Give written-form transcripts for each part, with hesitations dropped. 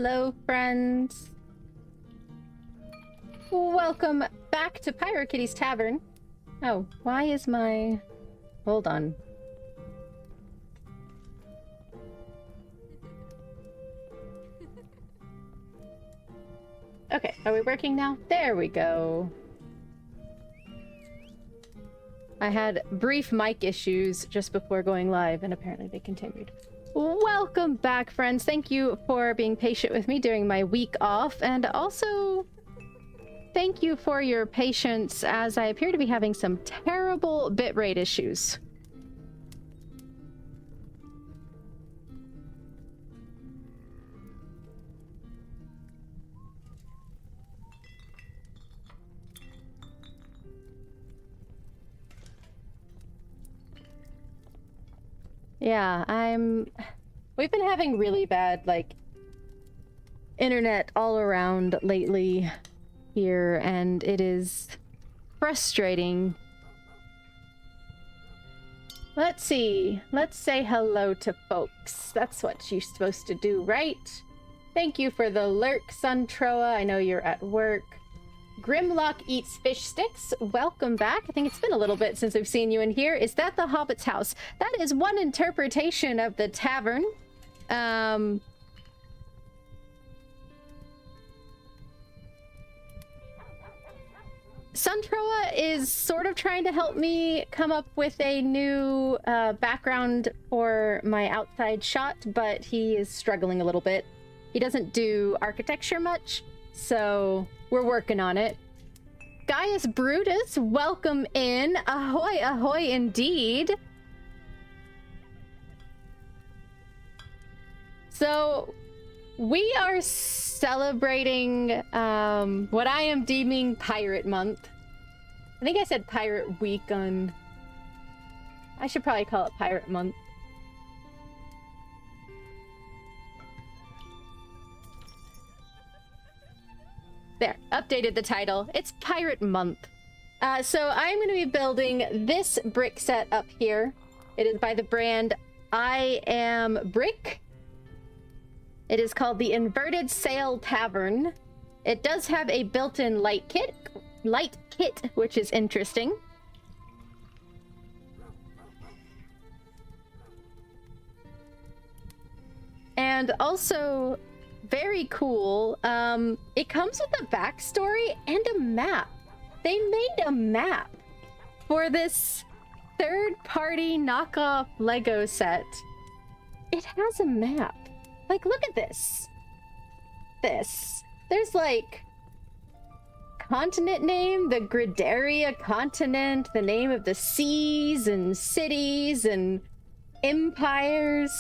Hello, friends. Welcome back to PyroKitty's Tavern. Oh, why is my... Hold on. Okay, are we working now? There we go. I had brief mic issues just before going live, and apparently they continued. Welcome back, friends. Thank you for being patient with me during my week off, and also thank you for your patience as I appear to be having some terrible bitrate issues. Yeah, we've been having really bad, like, internet all around lately here, and it is frustrating. Let's see. Let's say hello to folks. That's what you're supposed to do, right? Thank you for the lurk, Suntroa. I know you're at work. Grimlock eats fish sticks. Welcome back. I think it's been a little bit since I've seen you in here. Is that the Hobbit's house? That is one interpretation of the tavern. Suntroa is sort of trying to help me come up with a new background for my outside shot, but he is struggling a little bit. He doesn't do architecture much, so we're working on it. Gaius Brutus, welcome in. Ahoy, ahoy indeed. So we are celebrating what I am deeming Pirate Month. I think I said Pirate Week on... I should probably call it Pirate Month. There, updated the title. It's Pirate Month. So I'm going to be building this brick set up here. It is by the brand I Am Brick. It is called the Inverted Sail Tavern. It does have a built-in light kit, which is interesting. And also, very cool, it comes with a backstory and a map. They made a map for this third-party knockoff Lego set. It has a map. Like, look at this. There's, like, continent name, the Gridaria continent, the name of the seas and cities and empires.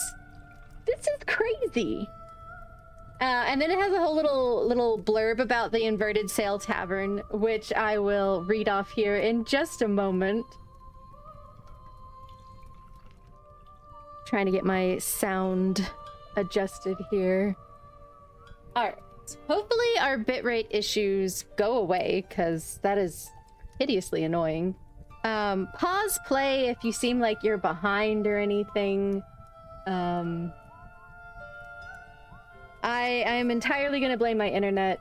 This is crazy. And then it has a whole little blurb about the Inverted Sail Tavern, which I will read off here in just a moment. Trying to get my sound adjusted here. Alright. Hopefully our bitrate issues go away, because that is hideously annoying. Pause play if you seem like you're behind or anything. I'm entirely gonna blame my internet.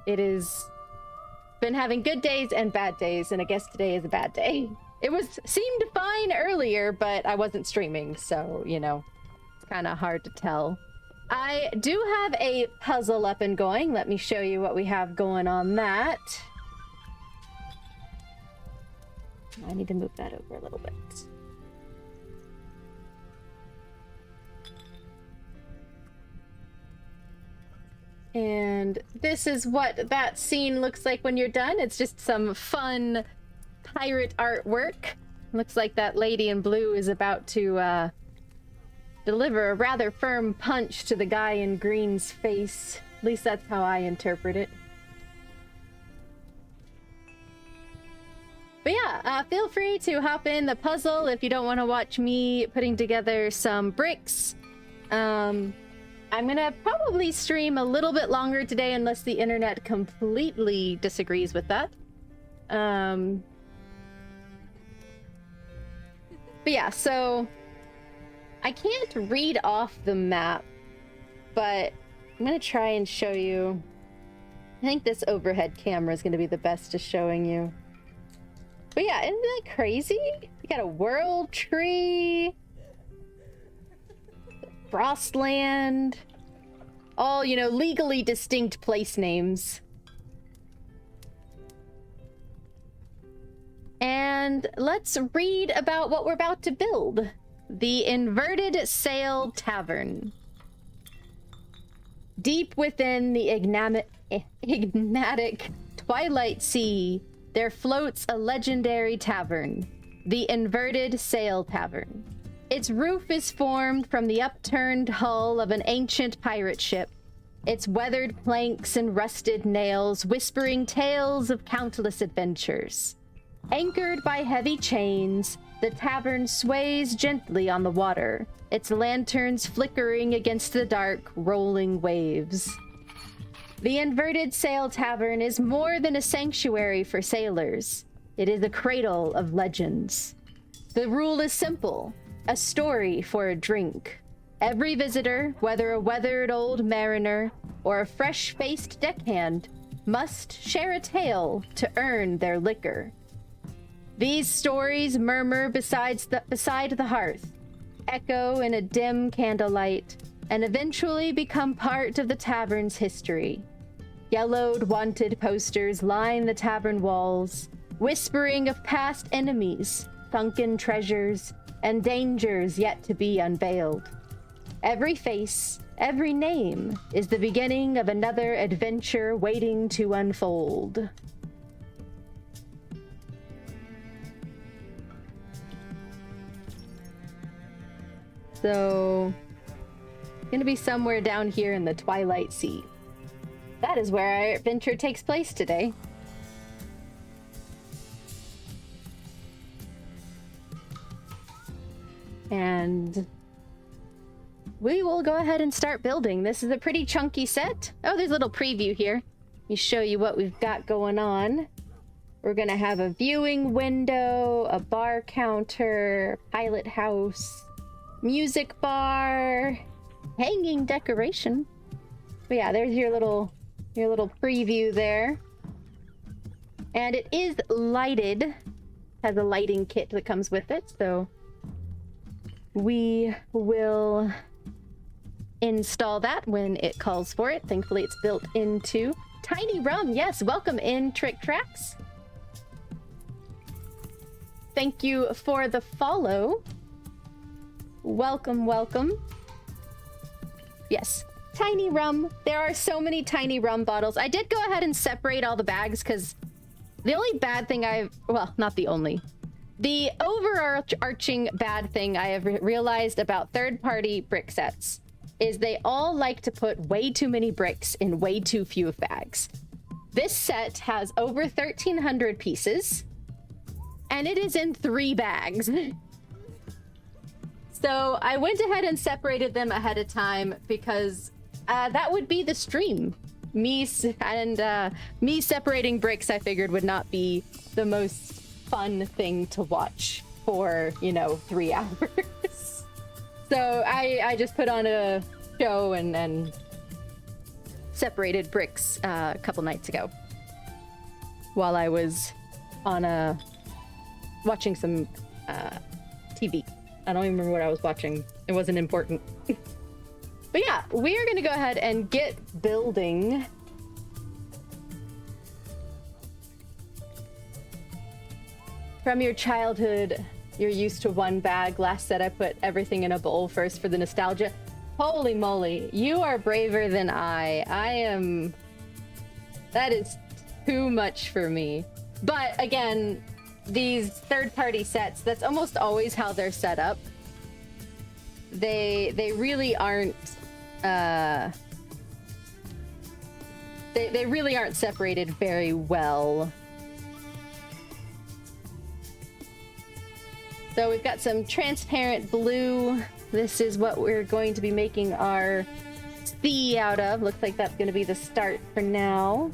It has been having good days and bad days, and I guess today is a bad day. It seemed fine earlier, but I wasn't streaming, so, you know, it's kind of hard to tell. I do have a puzzle up and going. Let me show you what we have going on that. I need to move that over a little bit. And this is what that scene looks like when you're done. It's just some fun pirate artwork. Looks like that lady in blue is about to deliver a rather firm punch to the guy in green's face. At least that's how I interpret it. But yeah, feel free to hop in the puzzle if you don't want to watch me putting together some bricks. I'm gonna probably stream a little bit longer today unless the internet completely disagrees with that. But yeah, so I can't read off the map, but I'm gonna try and show you. I think this overhead camera is gonna be the best at showing you. But yeah, isn't that crazy? You got a world tree, Frostland, all, you know, legally distinct place names. And let's read about what we're about to build. The Inverted Sail Tavern. Deep within the enigmatic Twilight Sea, there floats a legendary tavern, the Inverted Sail Tavern. Its roof is formed from the upturned hull of an ancient pirate ship, its weathered planks and rusted nails whispering tales of countless adventures. Anchored by heavy chains, the tavern sways gently on the water, its lanterns flickering against the dark, rolling waves. The Inverted Sail Tavern is more than a sanctuary for sailors. It is a cradle of legends. The rule is simple: a story for a drink. Every visitor, whether a weathered old mariner or a fresh-faced deckhand, must share a tale to earn their liquor. These stories murmur beside the hearth, echo in a dim candlelight, and eventually become part of the tavern's history. Yellowed wanted posters line the tavern walls, whispering of past enemies, sunken treasures, and dangers yet to be unveiled. Every face, every name is the beginning of another adventure waiting to unfold. So, gonna be somewhere down here in the Twilight Sea. That is where our adventure takes place today. And we will go ahead and start building. This is a pretty chunky set. Oh, there's a little preview here. Let me show you what we've got going on. We're gonna have a viewing window, a bar counter, pilot house, music bar, hanging decoration. But yeah, there's your little preview there. And it is lighted. Has a lighting kit that comes with it, so we will install that when it calls for it. Thankfully, it's built into Tiny Rum. Yes, welcome in, Trick Tracks. Thank you for the follow. Welcome, welcome. Yes, Tiny Rum. There are so many Tiny Rum bottles. I did go ahead and separate all the bags because the only bad thing well, not the only. The overarching bad thing I have realized about third-party brick sets is they all like to put way too many bricks in way too few bags. This set has over 1,300 pieces, and it is in 3 bags. So I went ahead and separated them ahead of time because that would be the stream. Me separating bricks, I figured, would not be the most fun thing to watch for, 3 hours. So I just put on a show and separated bricks a couple nights ago while I was on watching some TV. I don't even remember what I was watching. It wasn't important. But yeah, we are gonna go ahead and get building. From your childhood, you're used to one bag. Last set, I put everything in a bowl first for the nostalgia. Holy moly, you are braver than I. That is too much for me. But again, these third-party sets, that's almost always how they're set up. They really aren't they really aren't separated very well. So we've got some transparent blue. This is what we're going to be making our sea out of. Looks like that's going to be the start for now.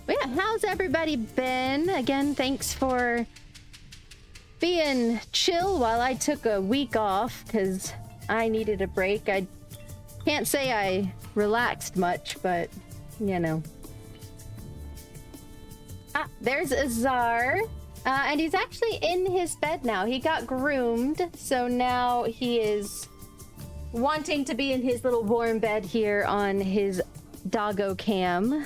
But how's everybody been? Again, thanks for being chill while I took a week off, because I needed a break. I can't say I relaxed much, but, you know. Ah, there's Azar. And he's actually in his bed now. He got groomed, so now he is wanting to be in his little warm bed here on his doggo cam.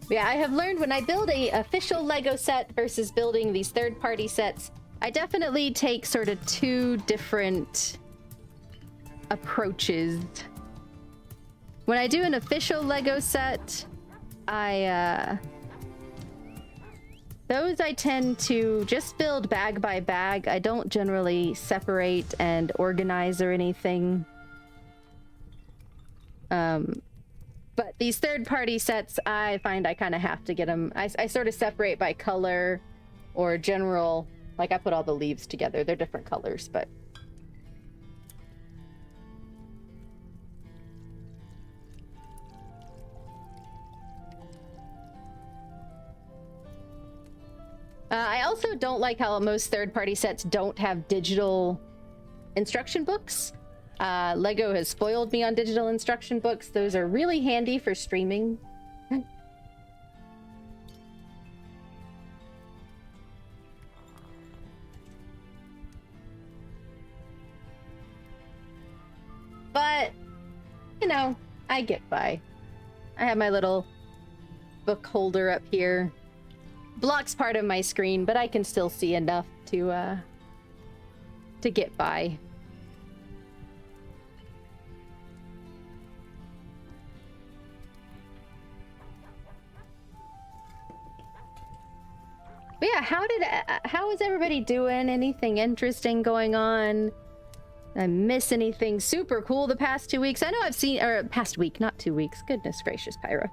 Yeah, I have learned when I build a official Lego set versus building these third-party sets, I definitely take sort of two different approaches. When I do an official Lego set, those I tend to just build bag by bag. I don't generally separate and organize or anything. But these third-party sets, I find I kind of have to get them. I sort of separate by color or general. Like, I put all the leaves together. They're different colors, but... I also don't like how most third-party sets don't have digital instruction books. Lego has spoiled me on digital instruction books. Those are really handy for streaming. But, you know, I get by. I have my little book holder up here. Blocks part of my screen, but I can still see enough to get by. But yeah, how is everybody doing? Anything interesting going on? I miss anything super cool the past 2 weeks? I know I've seen, or past week, not 2 weeks. Goodness gracious, Pyro.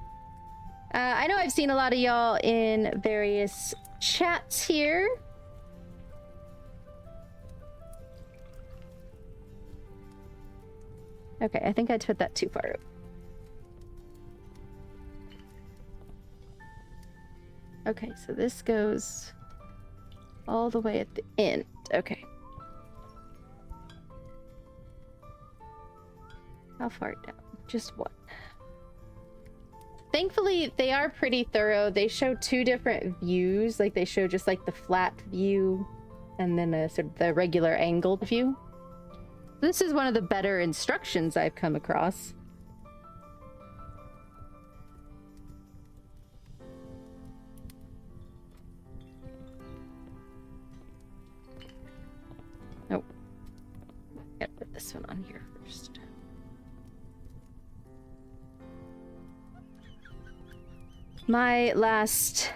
I know I've seen a lot of y'all in various chats here. Okay, I think I put that too far up. Okay, so this goes all the way at the end. Okay. How far down? Just one. Thankfully, they are pretty thorough. They show two different views. Like, they show just like the flat view and then a sort of the regular angled view. This is one of the better instructions I've come across. Oh. Gotta put this one on here first. The last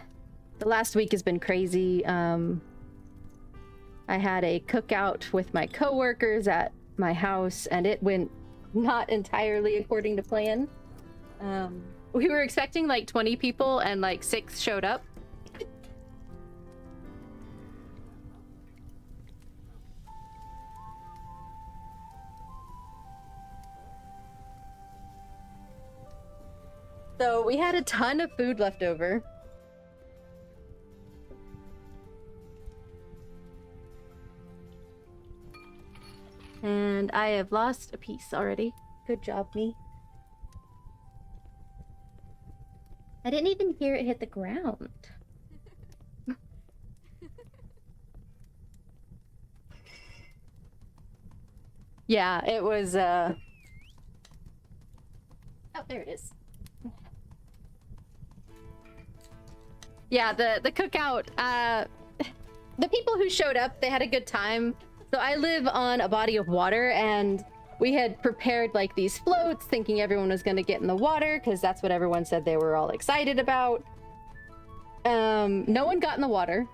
week has been crazy. I had a cookout with my coworkers at my house, and it went not entirely according to plan. We were expecting like 20 people, and like 6 showed up. So we had a ton of food left over. And I have lost a piece already. Good job, me. I didn't even hear it hit the ground. Yeah, it was, Oh, there it is. Yeah, the cookout, the people who showed up, they had a good time. So I live on a body of water, and we had prepared like these floats thinking everyone was going to get in the water because that's what everyone said they were all excited about. No one got in the water.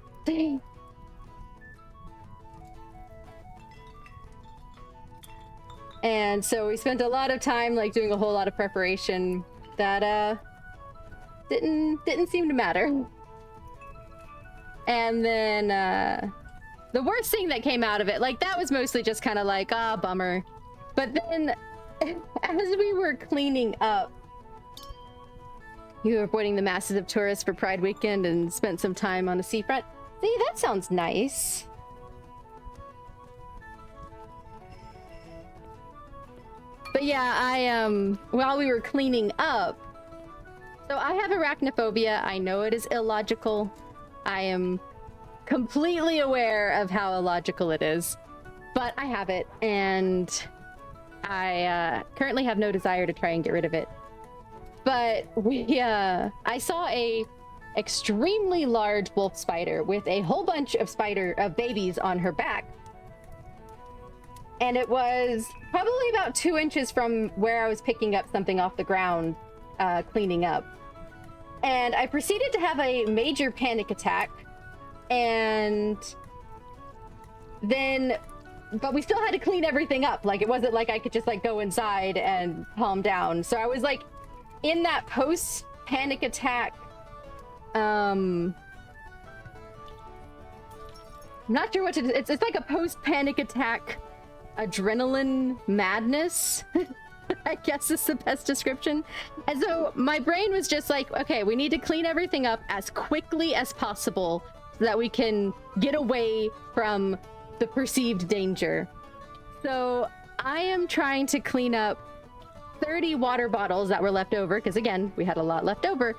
And so we spent a lot of time like doing a whole lot of preparation that didn't seem to matter. And then the worst thing that came out of it, like, that was mostly just kind of like, ah, bummer. But then, as we were cleaning up, you were avoiding the masses of tourists for Pride weekend and spent some time on the seafront. See, that sounds nice. But yeah, while we were cleaning up, so I have arachnophobia. I know it is illogical. I am completely aware of how illogical it is, but I have it, and I currently have no desire to try and get rid of it. But I saw a extremely large wolf spider with a whole bunch of babies on her back. And it was probably about 2 inches from where I was picking up something off the ground, cleaning up. And I proceeded to have a major panic attack. And then, but we still had to clean everything up. Like, it wasn't like I could just like go inside and calm down. So I was like in that post panic attack. I'm not sure what to do. It's like a post panic attack adrenaline madness. I guess is the best description. And so my brain was just like, okay, we need to clean everything up as quickly as possible so that we can get away from the perceived danger. So I am trying to clean up 30 water bottles that were left over, because again, we had a lot left over.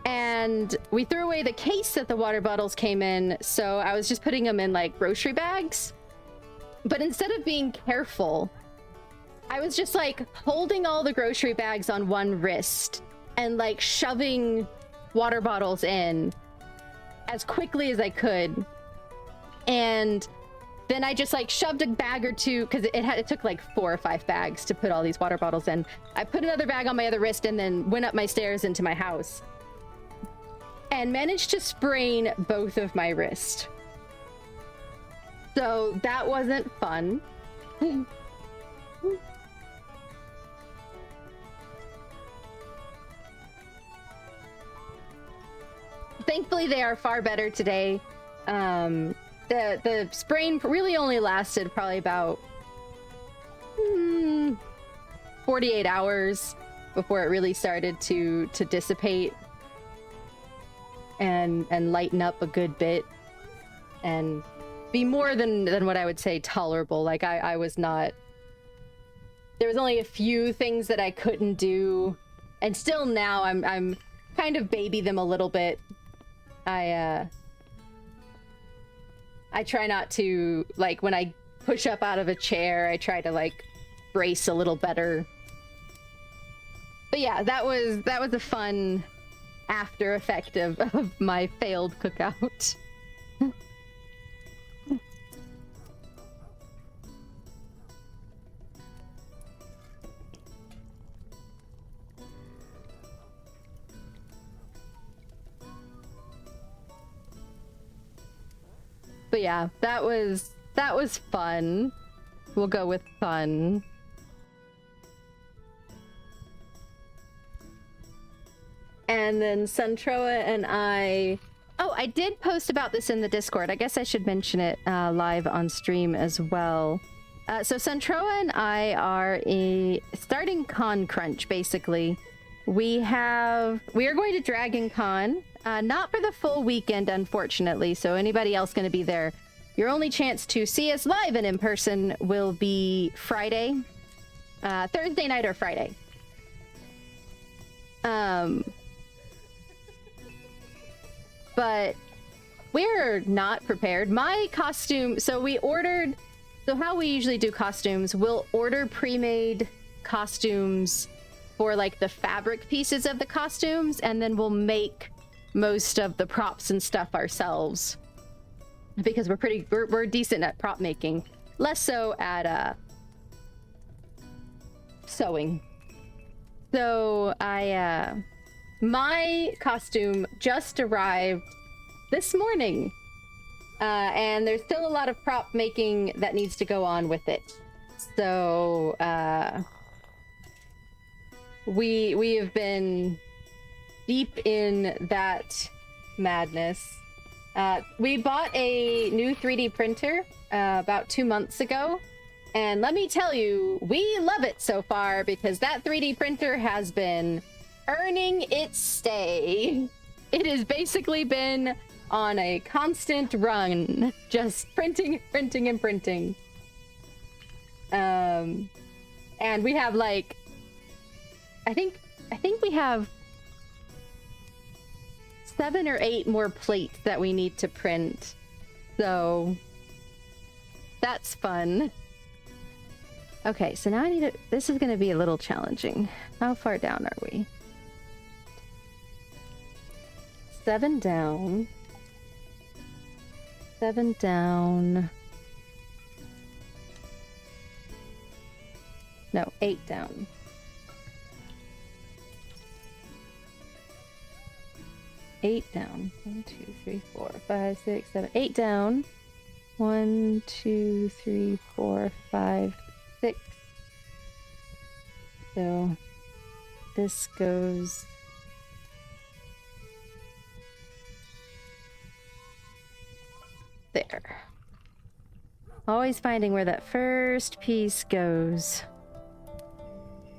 And we threw away the case that the water bottles came in, so I was just putting them in like grocery bags. But instead of being careful, I was just like holding all the grocery bags on one wrist and like shoving water bottles in as quickly as I could. And then I just like shoved a bag or two, because it took like 4 or 5 bags to put all these water bottles in. I put another bag on my other wrist and then went up my stairs into my house and managed to sprain both of my wrists. So that wasn't fun. Thankfully, they are far better today. The sprain really only lasted probably about 48 hours before it really started to dissipate and lighten up a good bit and be more than what I would say tolerable. Like I was not. There was only a few things that I couldn't do, and still now I'm kind of baby them a little bit. I try not to, like, when I push up out of a chair, I try to like brace a little better. But yeah, that was a fun after effect of my failed cookout. But yeah, that was fun. We'll go with fun. And then Suntroa and I... Oh, I did post about this in the Discord. I guess I should mention it live on stream as well. So Suntroa and I are starting Con Crunch, basically. We are going to Dragon Con. Not for the full weekend, unfortunately, so anybody else going to be there, your only chance to see us live and in person will be Friday. Thursday night or Friday. But we're not prepared. My costume, so how we usually do costumes, we'll order pre-made costumes for like the fabric pieces of the costumes, and then we'll make most of the props and stuff ourselves, because we're decent at prop making, less so at sewing. So my costume just arrived this morning, and there's still a lot of prop making that needs to go on with it. So we have been deep in that madness. We bought a new 3D printer about 2 months ago, and let me tell you, we love it so far because that 3D printer has been earning its stay. It has basically been on a constant run, just printing, printing, and printing. And we have like, I think we have 7 or 8 more plates that we need to print. So that's fun. Okay, so now I need to, this is going to be a little challenging. How far down are we? 7 down. 7 down. No, 8 down. Eight down. 1, 2, 3, 4, 5, 6, 7. 8 down. 1, 2, 3, 4, 5, 6. So this goes there. Always finding where that first piece goes.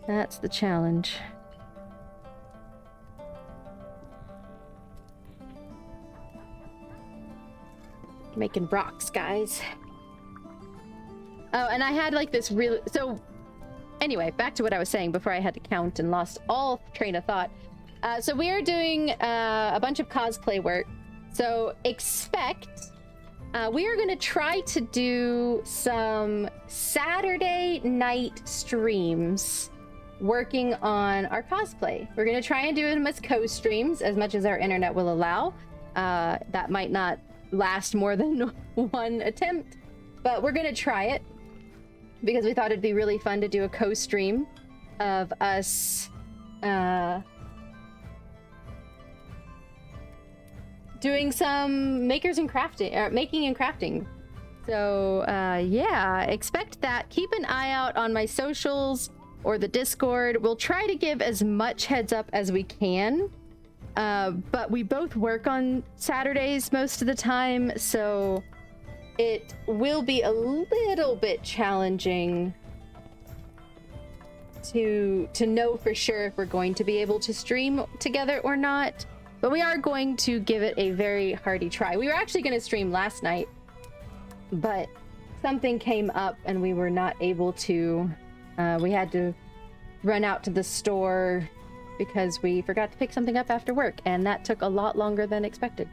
That's the challenge. Making rocks, guys. Oh, and I had like this really... So, anyway, back to what I was saying before I had to count and lost all train of thought. So we are doing a bunch of cosplay work. So expect... we are going to try to do some Saturday night streams working on our cosplay. We're going to try and do them as co-streams as much as our internet will allow. That might not last more than one attempt, but we're gonna try it because we thought it'd be really fun to do a co-stream of us doing some making and crafting. So yeah, expect that. Keep an eye out on my socials or the Discord. We'll try to give as much heads up as we can. But we both work on Saturdays most of the time, so it will be a little bit challenging to know for sure if we're going to be able to stream together or not. But we are going to give it a very hearty try. We were actually going to stream last night, but something came up and we were not able to. We had to run out to the store because we forgot to pick something up after work, and that took a lot longer than expected.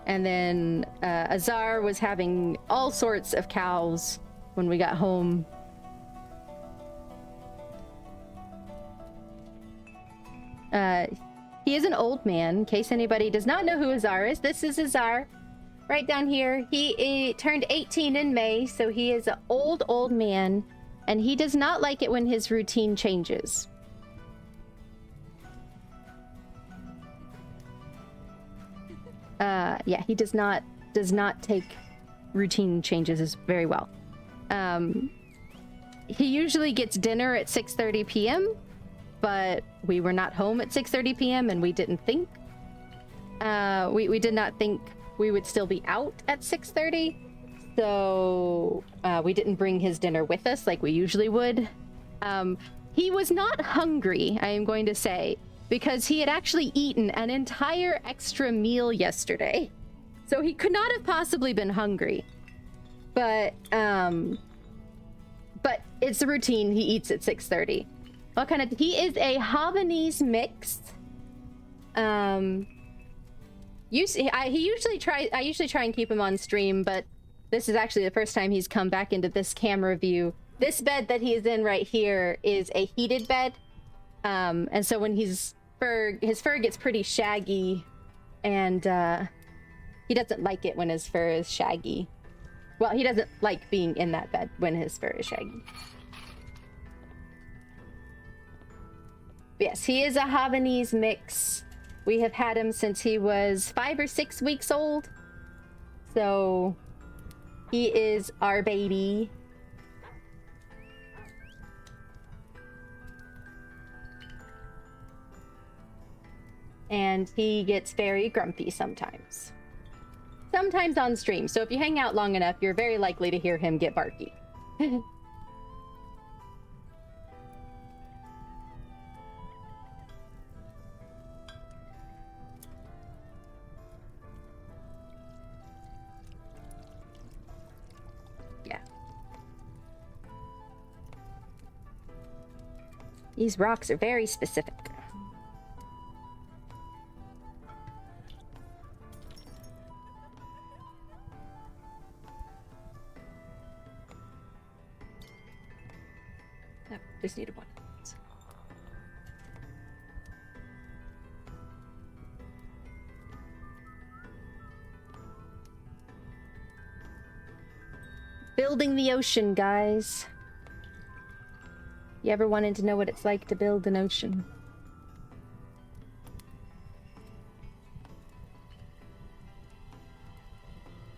And then Azar was having all sorts of cows when we got home. He is an old man, in case anybody does not know who Azar is. This is Azar. Right down here, he turned 18 in May, so he is an old man, and he does not like it when his routine changes. Yeah, he does not take routine changes very well. He usually gets dinner at 6:30 p.m., but we were not home at 6:30 p.m. and we didn't think. We did not think we would still be out at 6:30, so we didn't bring his dinner with us like we usually would. He was not hungry, I am going to say, because he had actually eaten an entire extra meal yesterday, so he could not have possibly been hungry. But it's a routine. He eats at 6:30. What kind of? He is a Havanese mix. I usually try and keep him on stream, but this is actually the first time he's come back into this camera view. This bed that he is in right here is a heated bed, and so when his fur gets pretty shaggy, and he doesn't like it when his fur is shaggy. Well, he doesn't like being in that bed when his fur is shaggy. But yes, he is a Havanese mix. We have had him since he was 5 or 6 weeks old. So he is our baby. and he gets very grumpy sometimes. Sometimes on stream, so if you hang out long enough, you're very likely to hear him get barky. Yeah. These rocks are very specific. Oh, just needed one. Building the ocean, guys. You ever wanted to know what it's like to build an ocean?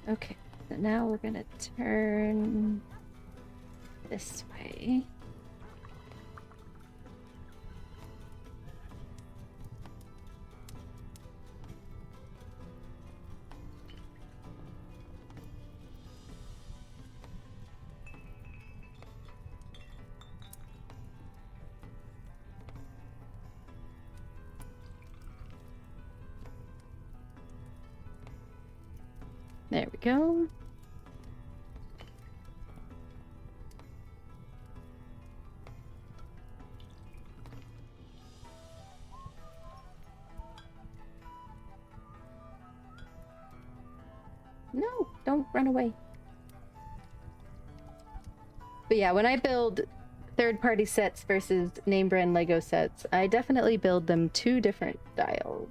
Okay, so now we're gonna turn this way. There we go. No, don't run away. But yeah, when I build third-party sets versus name brand Lego sets, I definitely build them two different styles.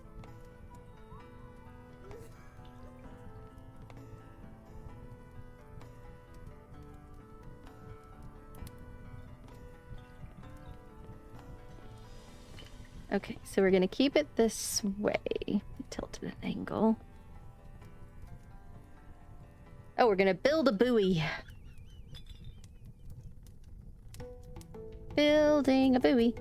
Okay, so we're gonna keep it this way. Tilt at an angle. Oh, we're gonna build a buoy. Building a buoy.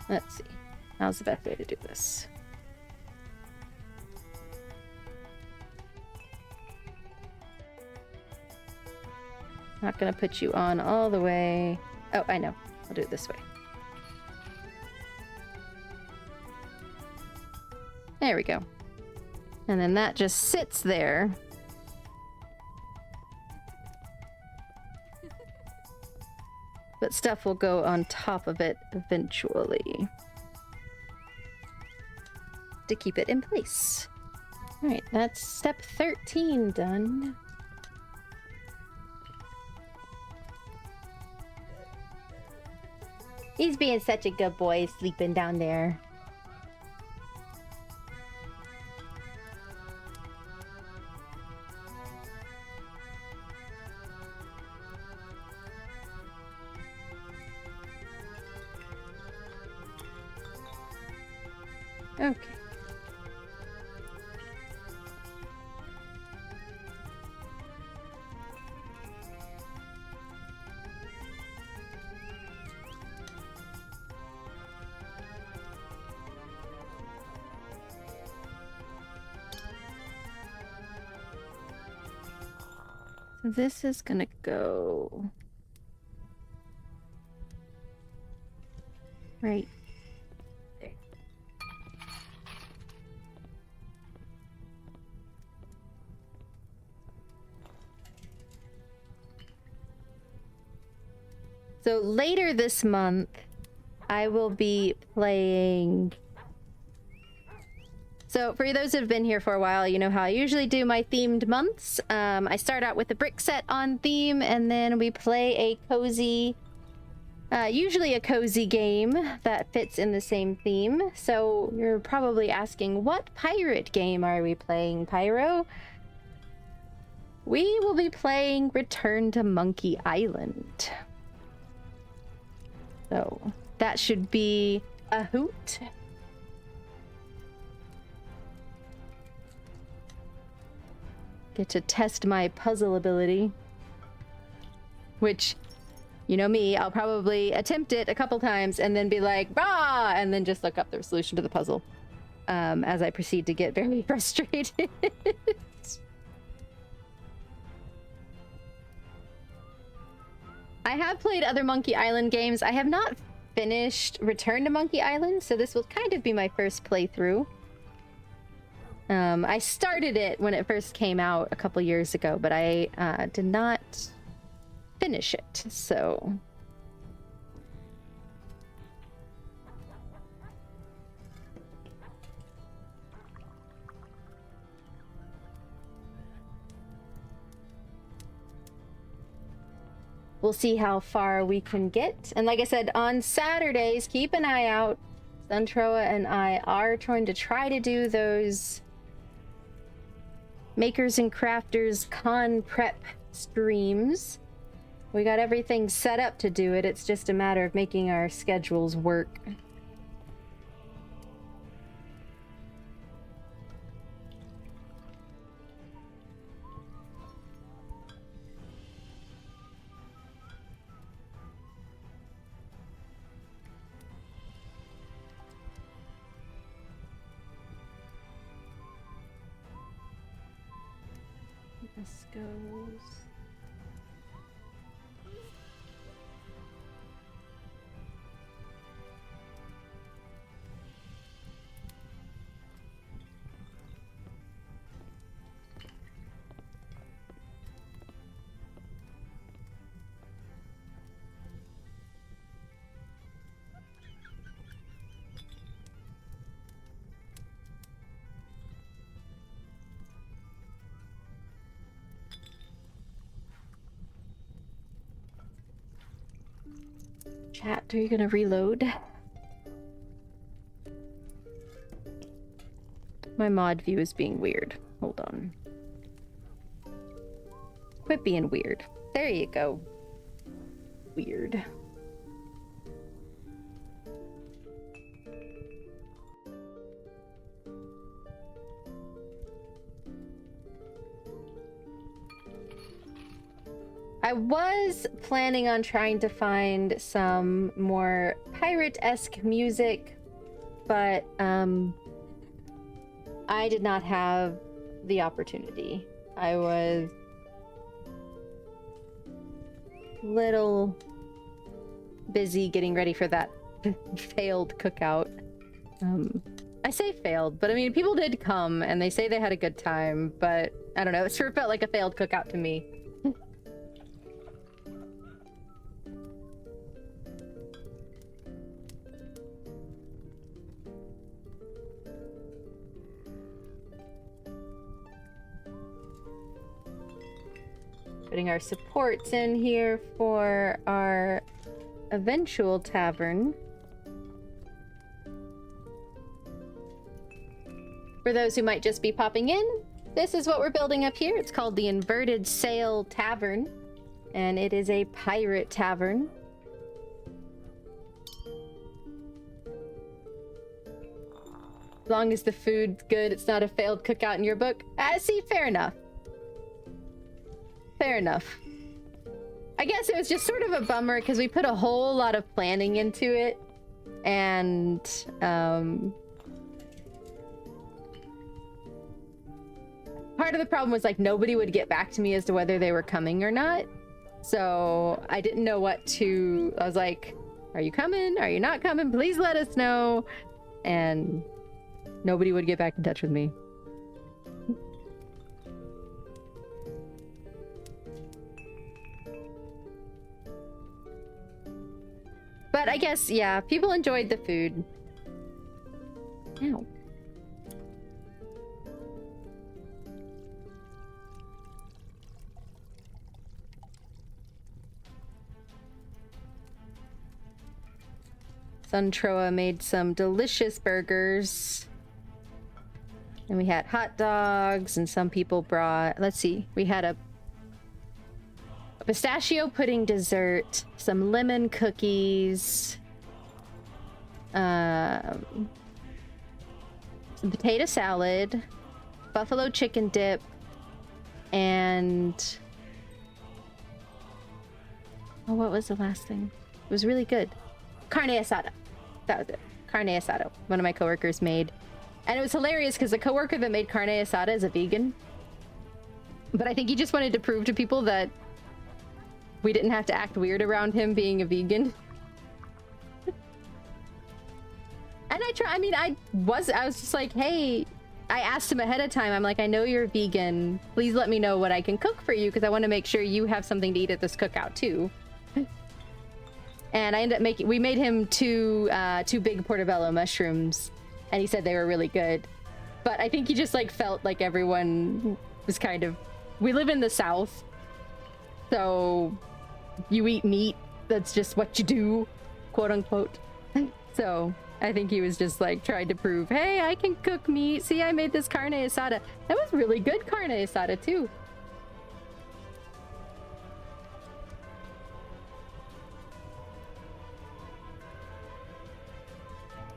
Let's see. How's the best way to do this? Not gonna put you on all the way. Oh, I know. I'll do it this way. There we go. And then that just sits there. But stuff will go on top of it eventually to keep it in place. All right, that's step 13 done. He's being such a good boy, sleeping down there. Okay. So this is gonna go right. So later this month, I will be playing... So for those who have been here for a while, you know how I usually do my themed months. I start out with a brick set on theme, and then we play a cozy... usually a cozy game that fits in the same theme. So you're probably asking, what pirate game are we playing, Pyro? We will be playing Return to Monkey Island. So, That should be a hoot. Get to test my puzzle ability. Which, you know me, I'll probably attempt it a couple times and then be like, "Rah!" and then just look up the solution to the puzzle. As I proceed to get very frustrated. I have played other Monkey Island games. I have not finished Return to Monkey Island, so this will kind of be my first playthrough. I started it when it first came out a couple years ago, but I did not finish it, so... we'll see how far we can get. And like I said, on Saturdays, keep an eye out. Suntroa and I are trying to do those Makers and Crafters con prep streams. We got everything set up to do it. It's just a matter of making our schedules work. This goes... Chat, are you gonna reload? My mod view is being weird. Hold on. Quit being weird. There you go. Weird. I was planning on trying to find some more pirate-esque music, but I did not have the opportunity. I was a little busy getting ready for that failed cookout. I say failed, but I mean, people did come and they say they had a good time, but I don't know, it sure felt like a failed cookout to me. Putting our supports in here for our eventual tavern. For those who might just be popping in, this is what we're building up here. It's called the Inverted Sail Tavern, and it is a pirate tavern. As long as the food's good, it's not a failed cookout in your book. See, fair enough. Fair enough. I guess it was just sort of a bummer because we put a whole lot of planning into it, and part of the problem was like nobody would get back to me as to whether they were coming or not. So I didn't know what to... I was like, are you coming? Are you not coming? Please let us know. And nobody would get back in touch with me. But I guess, yeah, people enjoyed the food. Ow. Suntroa made some delicious burgers. And we had hot dogs, and some people brought... Let's see, we had a pistachio pudding dessert, some lemon cookies, some potato salad, buffalo chicken dip, and oh, what was the last thing? It was really good. Carne asada. That was it. Carne asada. One of my coworkers made. And it was hilarious because the coworker that made carne asada is a vegan. But I think he just wanted to prove to people that we didn't have to act weird around him being a vegan. And I was just like, hey, I asked him ahead of time. I'm like, I know you're vegan. Please let me know what I can cook for you because I want to make sure you have something to eat at this cookout too. And I ended up we made him two big portobello mushrooms, and he said they were really good. But I think he just like felt like everyone was kind of, we live in the South, so you eat meat. That's just what you do, quote unquote. So I think he was just like trying to prove, hey, I can cook meat. See, I made this carne asada. That was really good carne asada too.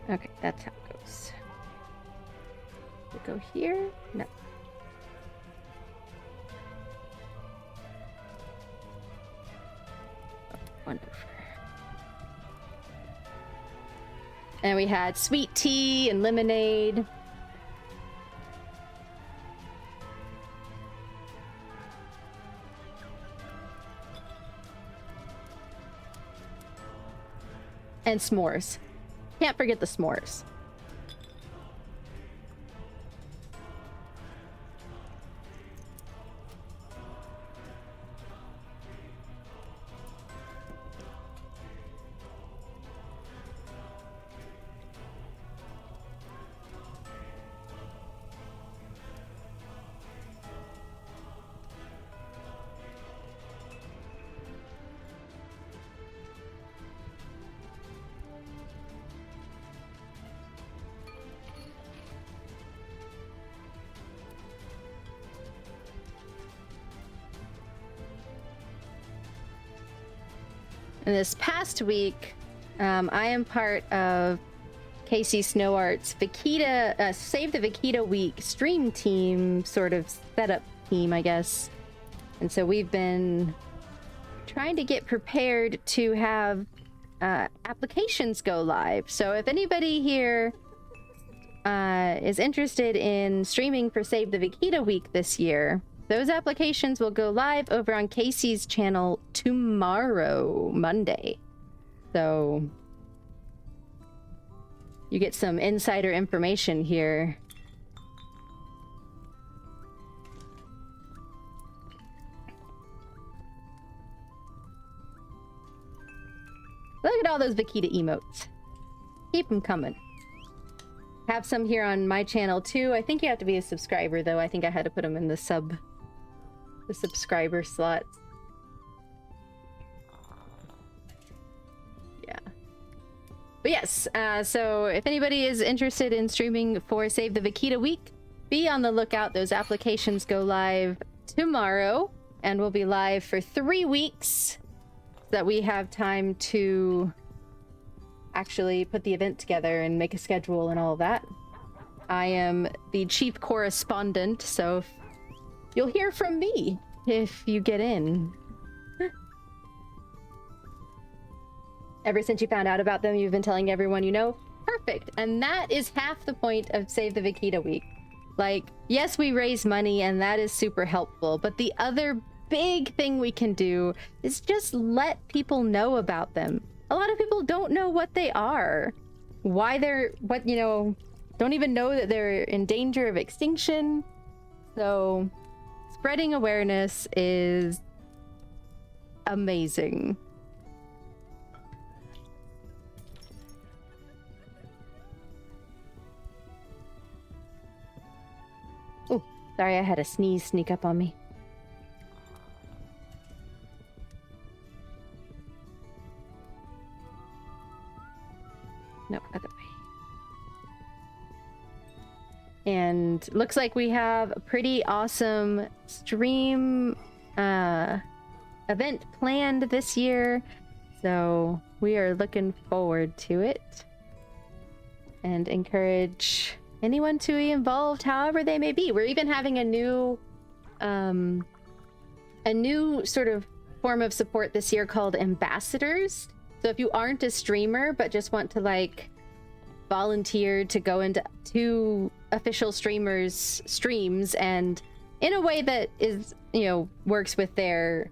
Okay, that's how it goes. We go here? No. Oh, one over. And we had sweet tea and lemonade. And s'mores. Can't forget the s'mores. And this past week, I am part of Casey Snowart's Vikita, Save the Vikita Week stream team, sort of setup team, I guess. And so we've been trying to get prepared to have applications go live. So if anybody here is interested in streaming for Save the Vikita Week this year, those applications will go live over on Casey's channel tomorrow, Monday. So you get some insider information here. Look at all those Vikita emotes. Keep them coming. Have some here on my channel too. I think you have to be a subscriber though. I think I had to put them in the subscriber slot. Yeah. But yes, so if anybody is interested in streaming for Save the Vikita Week, be on the lookout. Those applications go live tomorrow and will be live for 3 weeks so that we have time to actually put the event together and make a schedule and all of that. I am the chief correspondent, so you'll hear from me if you get in. Ever since you found out about them, you've been telling everyone you know? Perfect. And that is half the point of Save the Vikita Week. Like, yes, we raise money and that is super helpful, but the other big thing we can do is just let people know about them. A lot of people don't know what they are. Why they're, don't even know that they're in danger of extinction. So spreading awareness is amazing. Oh, sorry, I had a sneeze sneak up on me. No, other way. And looks like we have a pretty awesome stream event planned this year. So we are looking forward to it. and encourage anyone to be involved however they may be. We're even having a new sort of form of support this year called ambassadors. So if you aren't a streamer but just want to like volunteer to go into two official streamers streams and in a way that is, you know, works with their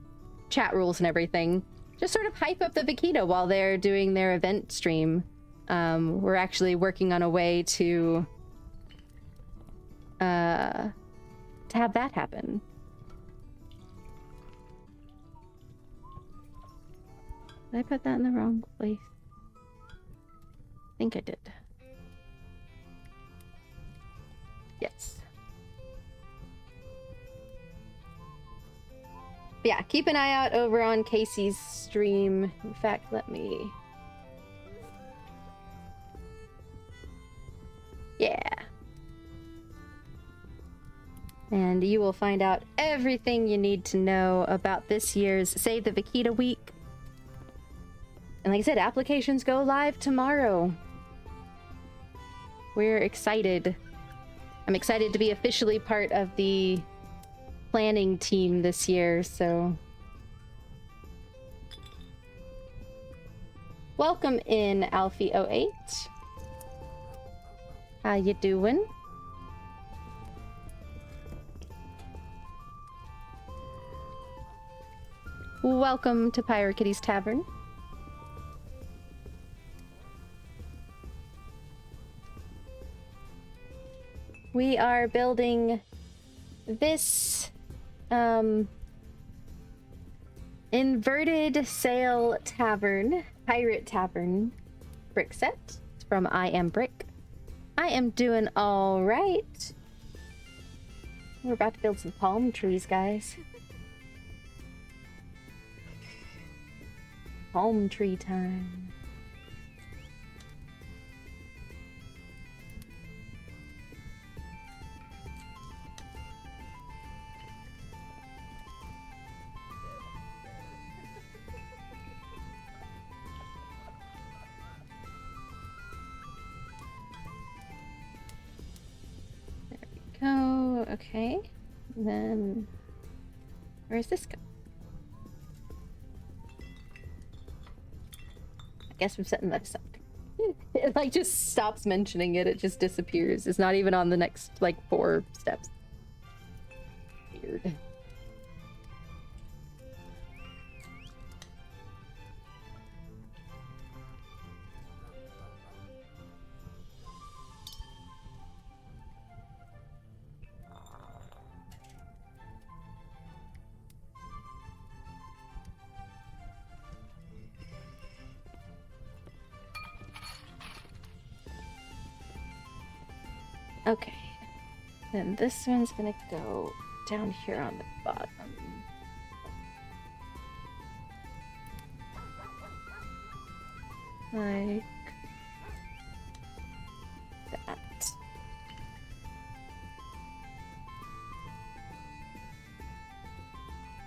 chat rules and everything, just sort of hype up the Vaquita while they're doing their event stream. We're actually working on a way to have that happen. Did I put that in the wrong place? I think I did. Yes. But yeah, keep an eye out over on Casey's stream. In fact, let me... Yeah. And you will find out everything you need to know about this year's Save the Vaquita Week. And like I said, applications go live tomorrow. We're excited. I'm excited to be officially part of the planning team this year, so... Welcome in, Alfie08. How you doing? Welcome to PyroKitty's Tavern. We are building this inverted sail tavern, Pirate Tavern brick set. It's from I Am Brick. I am doing all right. We're about to build some palm trees, guys. Palm tree time. Oh, okay. And then where's this go? I guess I'm setting that aside. It like just stops mentioning it. It just disappears. It's not even on the next like 4 steps. Weird. Okay, then this one's gonna go down here on the bottom. Like that. Is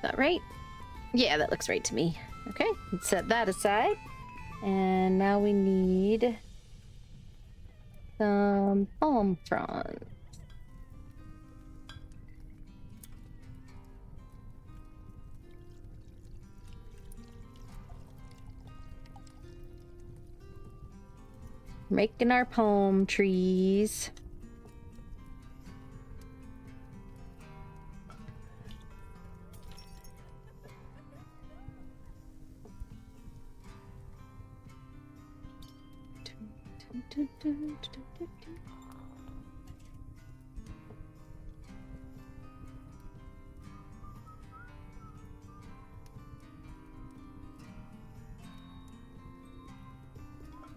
that right? Yeah, that looks right to me. Okay, let's set that aside. And now we need some palm fronds. Making our palm trees.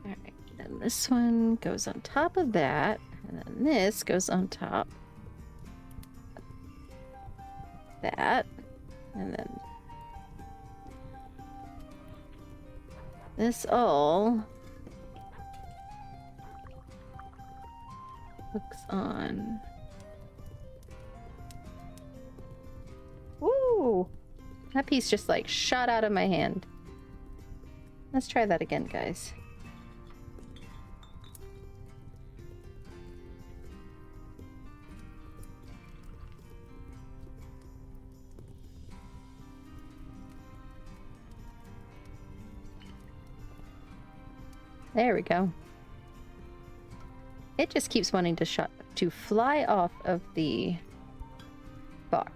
Alright, then this one goes on top of that, and then this goes on top of that, and then this all hooks on. Woo! That piece just like shot out of my hand. Let's try that again, guys. There we go. It just keeps wanting to fly off of the bar.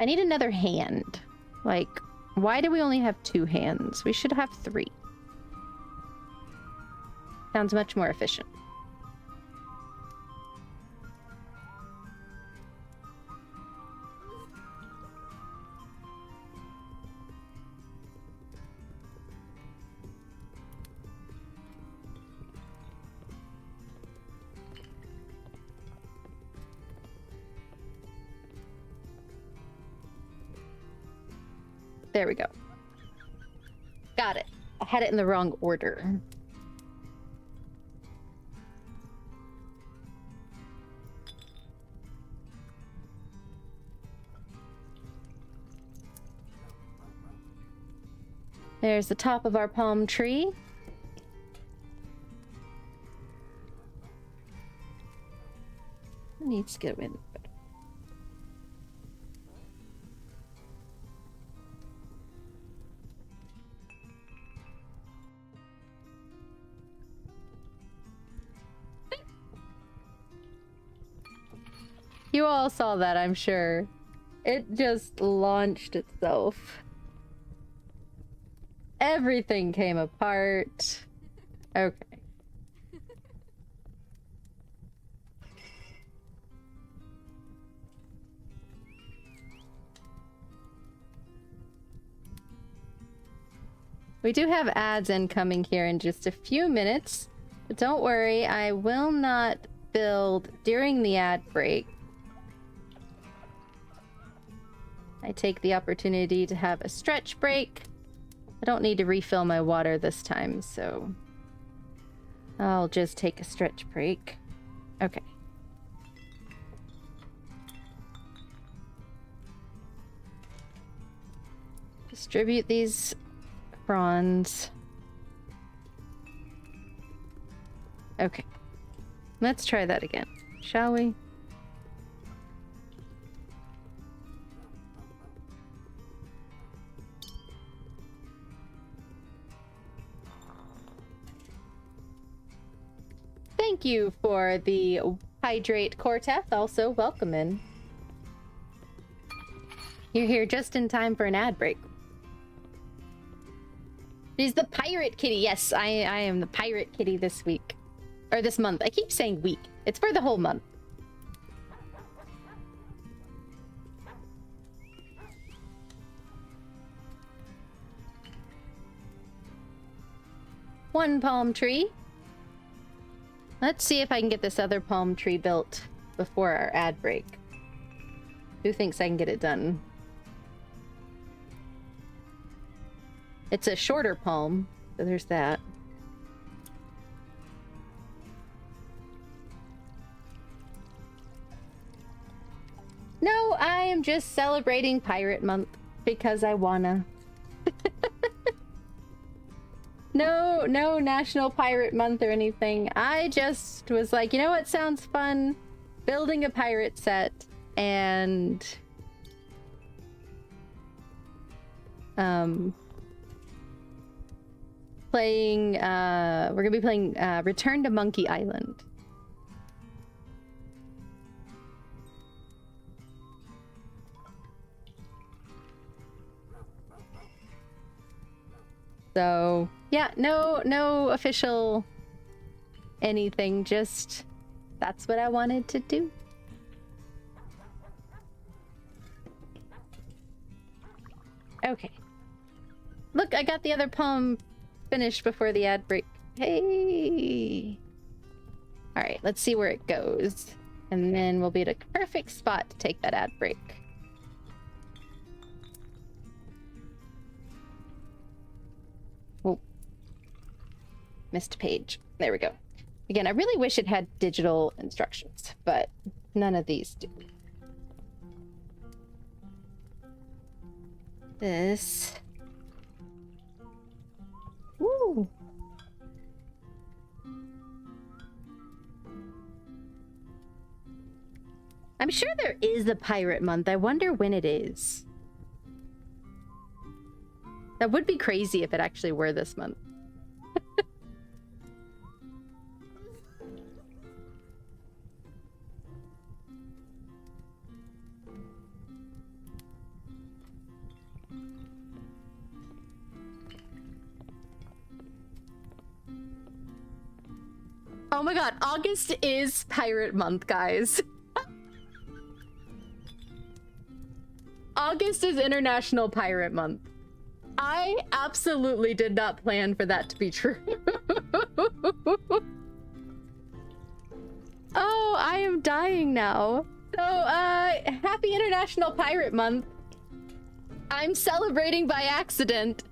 I need another hand. Like, why do we only have 2 hands? We should have 3. Sounds much more efficient. There we go. Got it. I had it in the wrong order. There's the top of our palm tree. It needs to get in. You all saw that, I'm sure. It just launched itself. Everything came apart. Okay. We do have ads incoming here in just a few minutes, but don't worry, I will not build during the ad break. I take the opportunity to have a stretch break. I don't need to refill my water this time, so I'll just take a stretch break. Okay. Distribute these prawns. Okay. Let's try that again, shall we? Thank you for the hydrate, Cortef. Also, welcome in. You're here just in time for an ad break. She's the Pirate Kitty. Yes, I am the Pirate Kitty this week. Or this month. I keep saying week. It's for the whole month. One palm tree. Let's see if I can get this other palm tree built before our ad break. Who thinks I can get it done? It's a shorter palm, so there's that. No, I am just celebrating Pirate Month because I wanna. No National Pirate Month or anything. I just was like, you know what sounds fun? Building a pirate set and playing we're gonna be playing Return to Monkey Island. So yeah, no official anything, just that's what I wanted to do. Okay. Look, I got the other poem finished before the ad break. Hey! Alright, let's see where it goes. And then we'll be at a perfect spot to take that ad break. Oh. Missed page. There we go. Again, I really wish it had digital instructions, but none of these do. This. Woo! I'm sure there is a pirate month. I wonder when it is. That would be crazy if it actually were this month. Oh my god, August is Pirate Month, guys. August is International Pirate Month. I absolutely did not plan for that to be true. Oh, I am dying now. So, happy International Pirate Month. I'm celebrating by accident.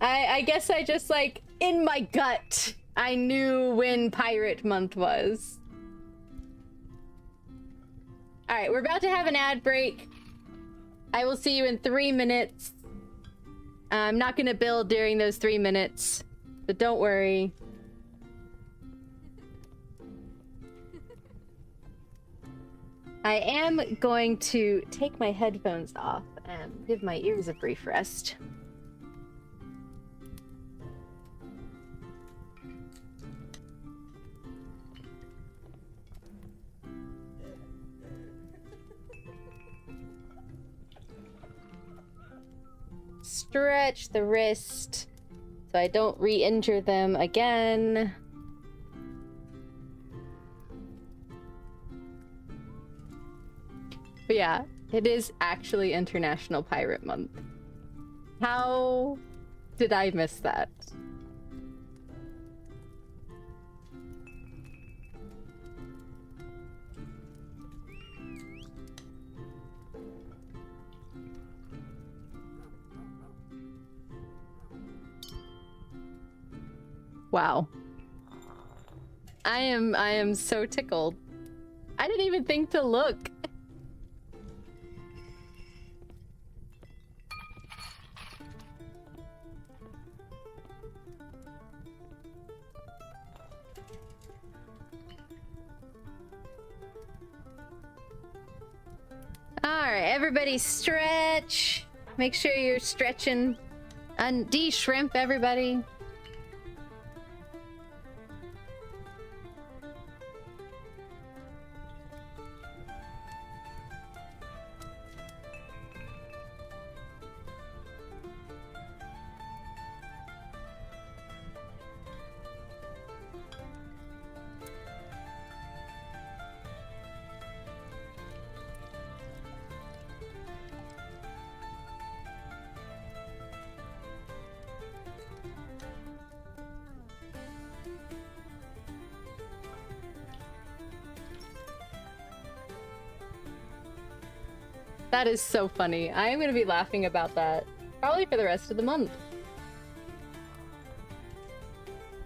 I guess I just, like, in my gut, I knew when Pirate Month was. Alright, we're about to have an ad break. I will see you in 3 minutes. I'm not gonna build during those 3 minutes, but don't worry. I am going to take my headphones off and give my ears a brief rest. Stretch the wrist so I don't re-injure them again. But yeah, it is actually International Pirate Month. How did I miss that? Wow. I am so tickled. I didn't even think to look. Alright, everybody stretch. Make sure you're stretching. De-shrimp, everybody. That is so funny. I am gonna be laughing about that probably for the rest of the month.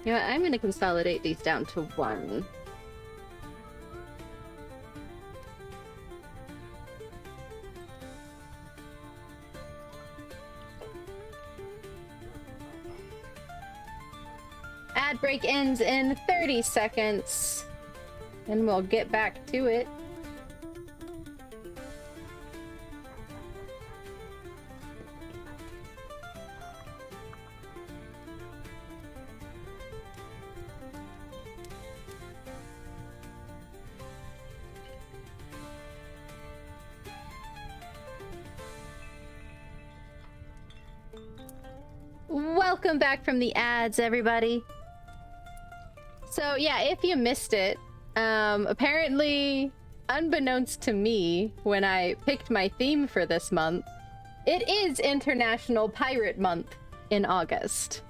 You know what? I'm gonna consolidate these down to 1. Ad break ends in 30 seconds. And we'll get back to it. Welcome back from the ads, everybody. So yeah, if you missed it, apparently, unbeknownst to me, when I picked my theme for this month, it is International Pirate Month in August.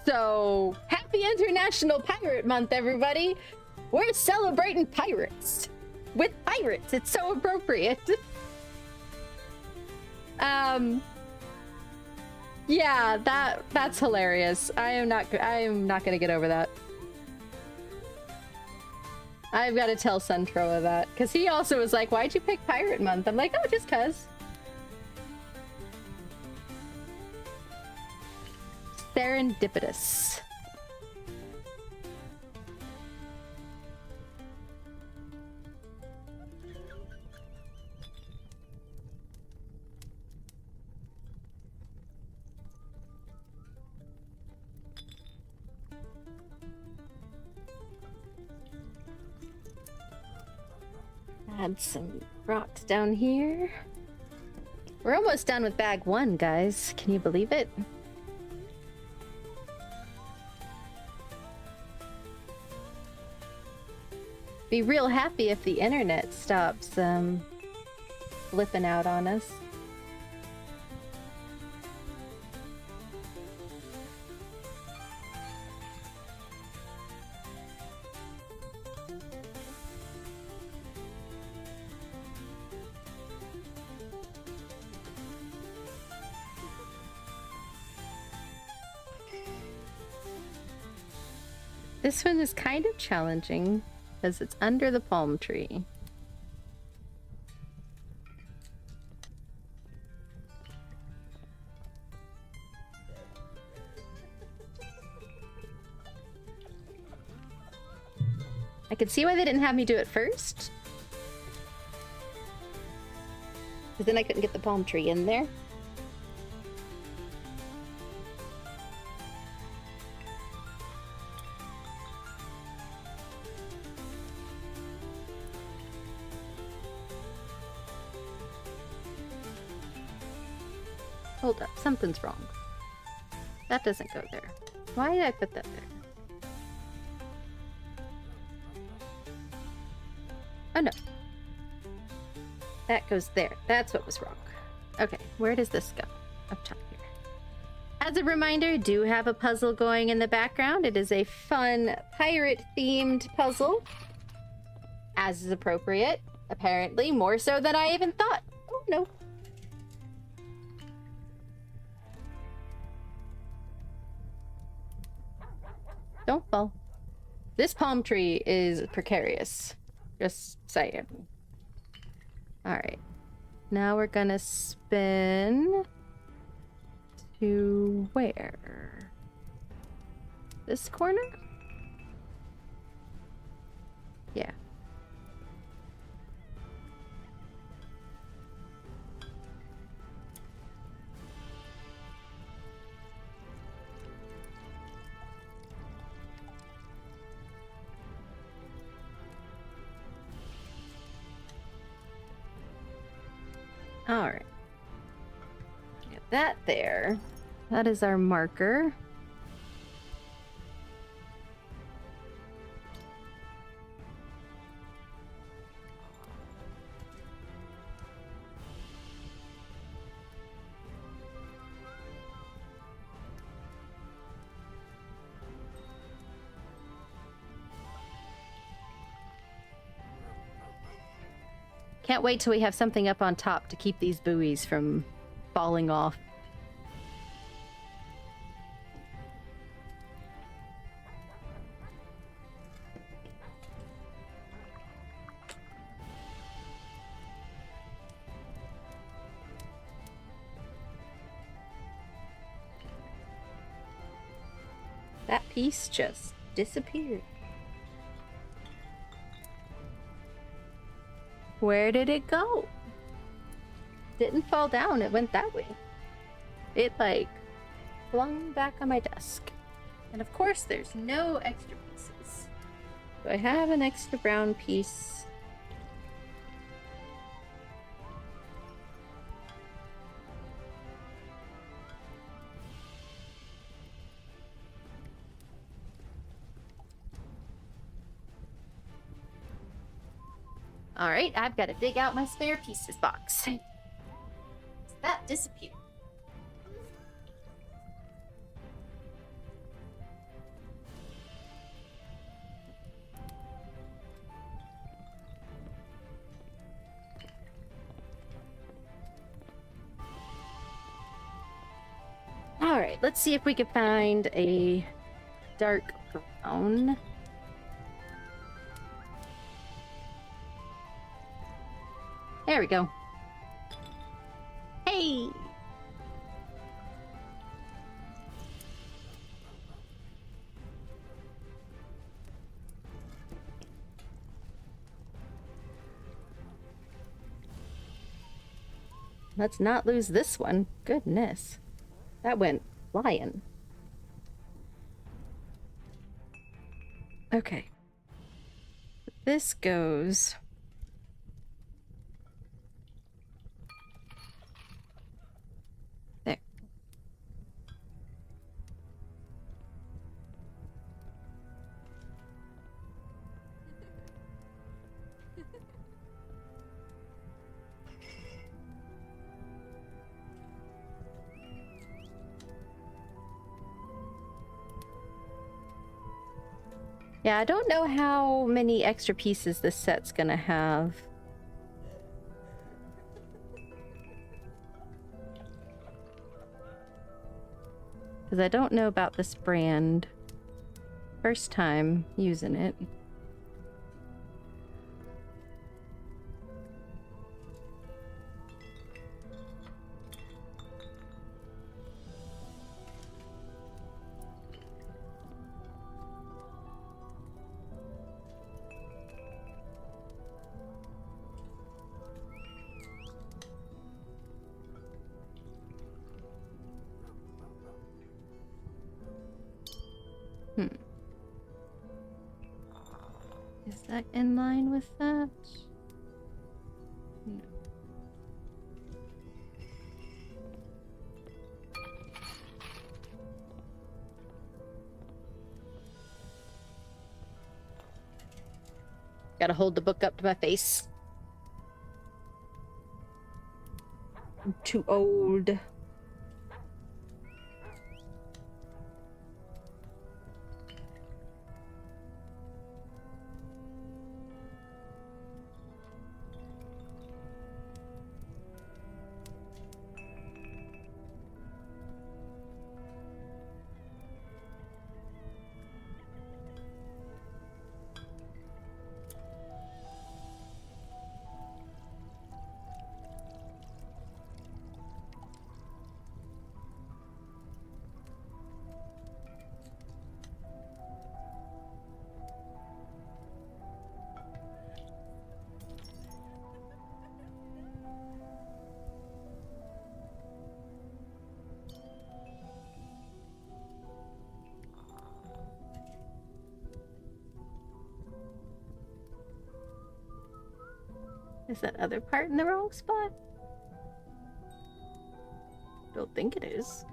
So, happy International Pirate Month, everybody! We're celebrating pirates! With pirates! It's so appropriate! Yeah, that's hilarious. I am not gonna get over that. I've got to tell Centroa that, because he also was like, why'd you pick Pirate Month? I'm like, oh, just cuz. Serendipitous. Add some rocks down here. We're almost done with bag 1, guys. Can you believe it? Be real happy if the internet stops flipping out on us. This one is kind of challenging because it's under the palm tree. I could see why they didn't have me do it first. Because then I couldn't get the palm tree in there. Hold up, something's wrong. That doesn't go there. Why did I put that there? Oh no. That goes there. That's what was wrong. Okay, where does this go? Up top here. As a reminder, do have a puzzle going in the background. It is a fun pirate-themed puzzle. As is appropriate, apparently, more so than I even thought. Oh no. Don't fall. This palm tree is precarious. Just saying. Alright. Now we're gonna spin to where? This corner? Yeah. Alright. Get that there. That is our marker. Can't wait till we have something up on top to keep these buoys from falling off. That piece just disappeared. Where did it go? Didn't fall down, it went that way. It, like, flung back on my desk. And of course, there's no extra pieces. Do I have an extra brown piece? All right, I've got to dig out my spare pieces box. That disappeared. All right, let's see if we can find a dark brown. There we go. Hey! Let's not lose this one. Goodness. That went flying. Okay. This goes... Yeah, I don't know how many extra pieces this set's gonna have. Because I don't know about this brand. First time using it. Is that in line with that? No. Gotta hold the book up to my face. I'm too old. Is that other part in the wrong spot? Don't think it is.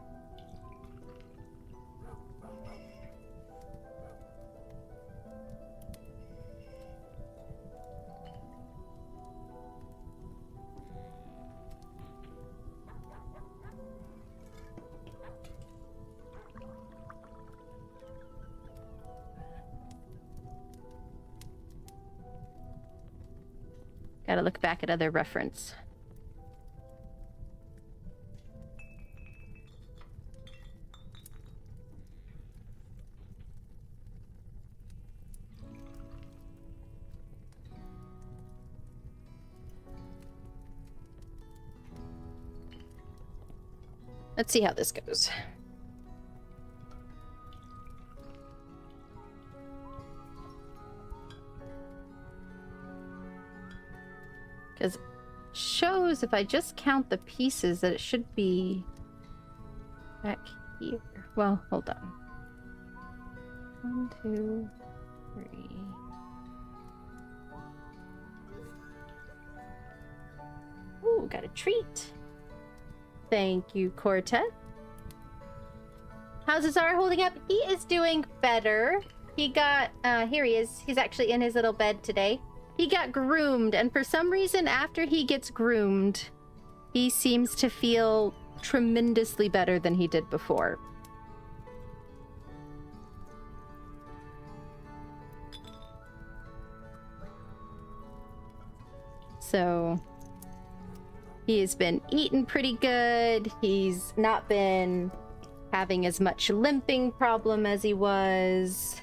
Gotta look back at other reference. Let's see how this goes. Because shows, if I just count the pieces, that it should be back here. Well, hold on. 1, 2, 3. Ooh, got a treat. Thank you, Quartet. How's Azar holding up? He is doing better. He got, here he is. He's actually in his little bed today. He got groomed, and for some reason, after he gets groomed, he seems to feel tremendously better than he did before. So, he has been eating pretty good. He's not been having as much limping problem as he was.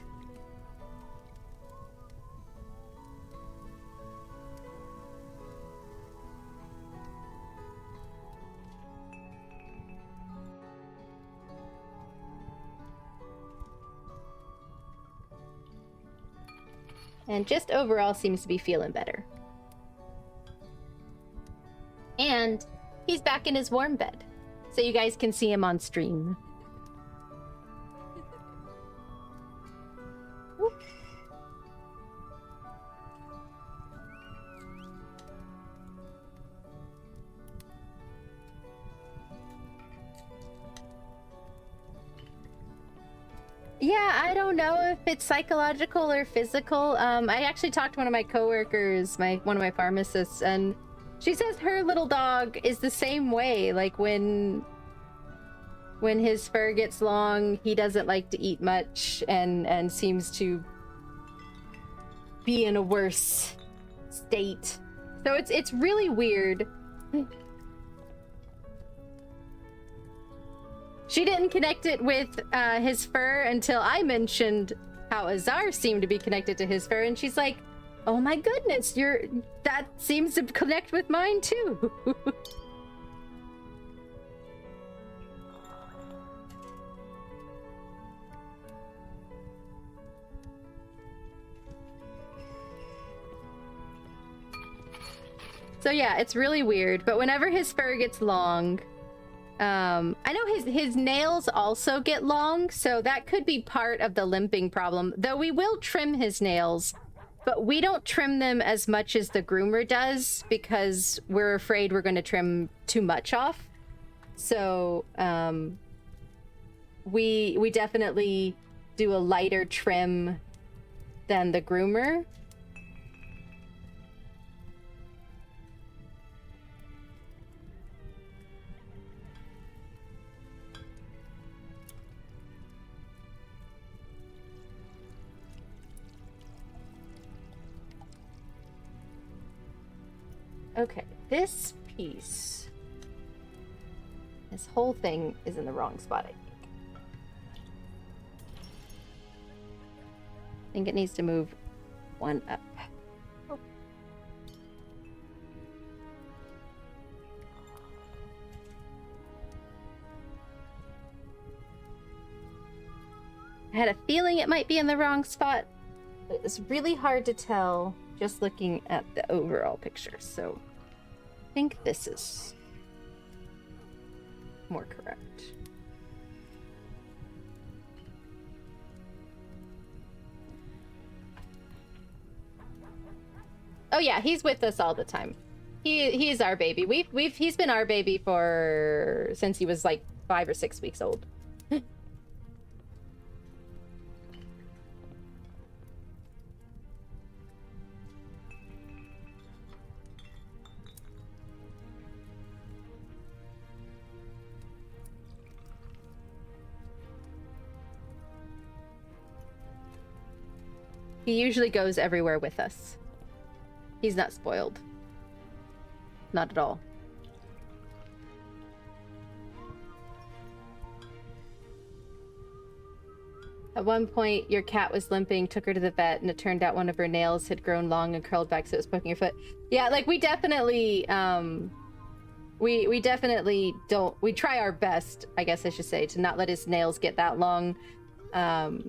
And just overall seems to be feeling better. And he's back in his warm bed, so you guys can see him on stream. Whoop. Yeah, I don't know if it's psychological or physical. I actually talked to one of my coworkers, one of my pharmacists, and she says her little dog is the same way. Like when his fur gets long, he doesn't like to eat much and seems to be in a worse state. So it's really weird. She didn't connect it with his fur until I mentioned how Azar seemed to be connected to his fur, and she's like, "Oh my goodness, that seems to connect with mine too." So yeah, it's really weird. But whenever his fur gets long, I know his nails also get long, so that could be part of the limping problem. Though we will trim his nails, but we don't trim them as much as the groomer does because we're afraid we're going to trim too much off. So we definitely do a lighter trim than the groomer. Okay, this piece, this whole thing is in the wrong spot, I think. I think it needs to move one up. Oh. I had a feeling it might be in the wrong spot, but it's really hard to tell just looking at the overall picture, so I think this is more correct. Oh yeah, he's with us all the time. He's our baby. He's been our baby since he was like 5 or 6 weeks old. He usually goes everywhere with us. He's not spoiled. Not at all. At one point, your cat was limping, took her to the vet, and it turned out one of her nails had grown long and curled back, so it was poking your foot. Yeah, like, we definitely, we definitely don't... We try our best, I guess I should say, to not let his nails get that long. No.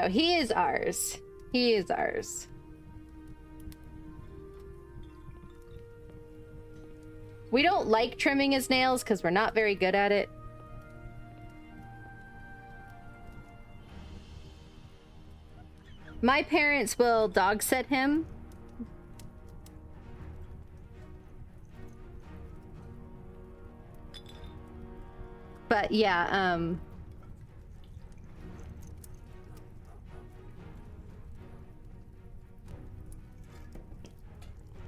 He is ours. He is ours. We don't like trimming his nails because we're not very good at it. My parents will dog sit him. But yeah,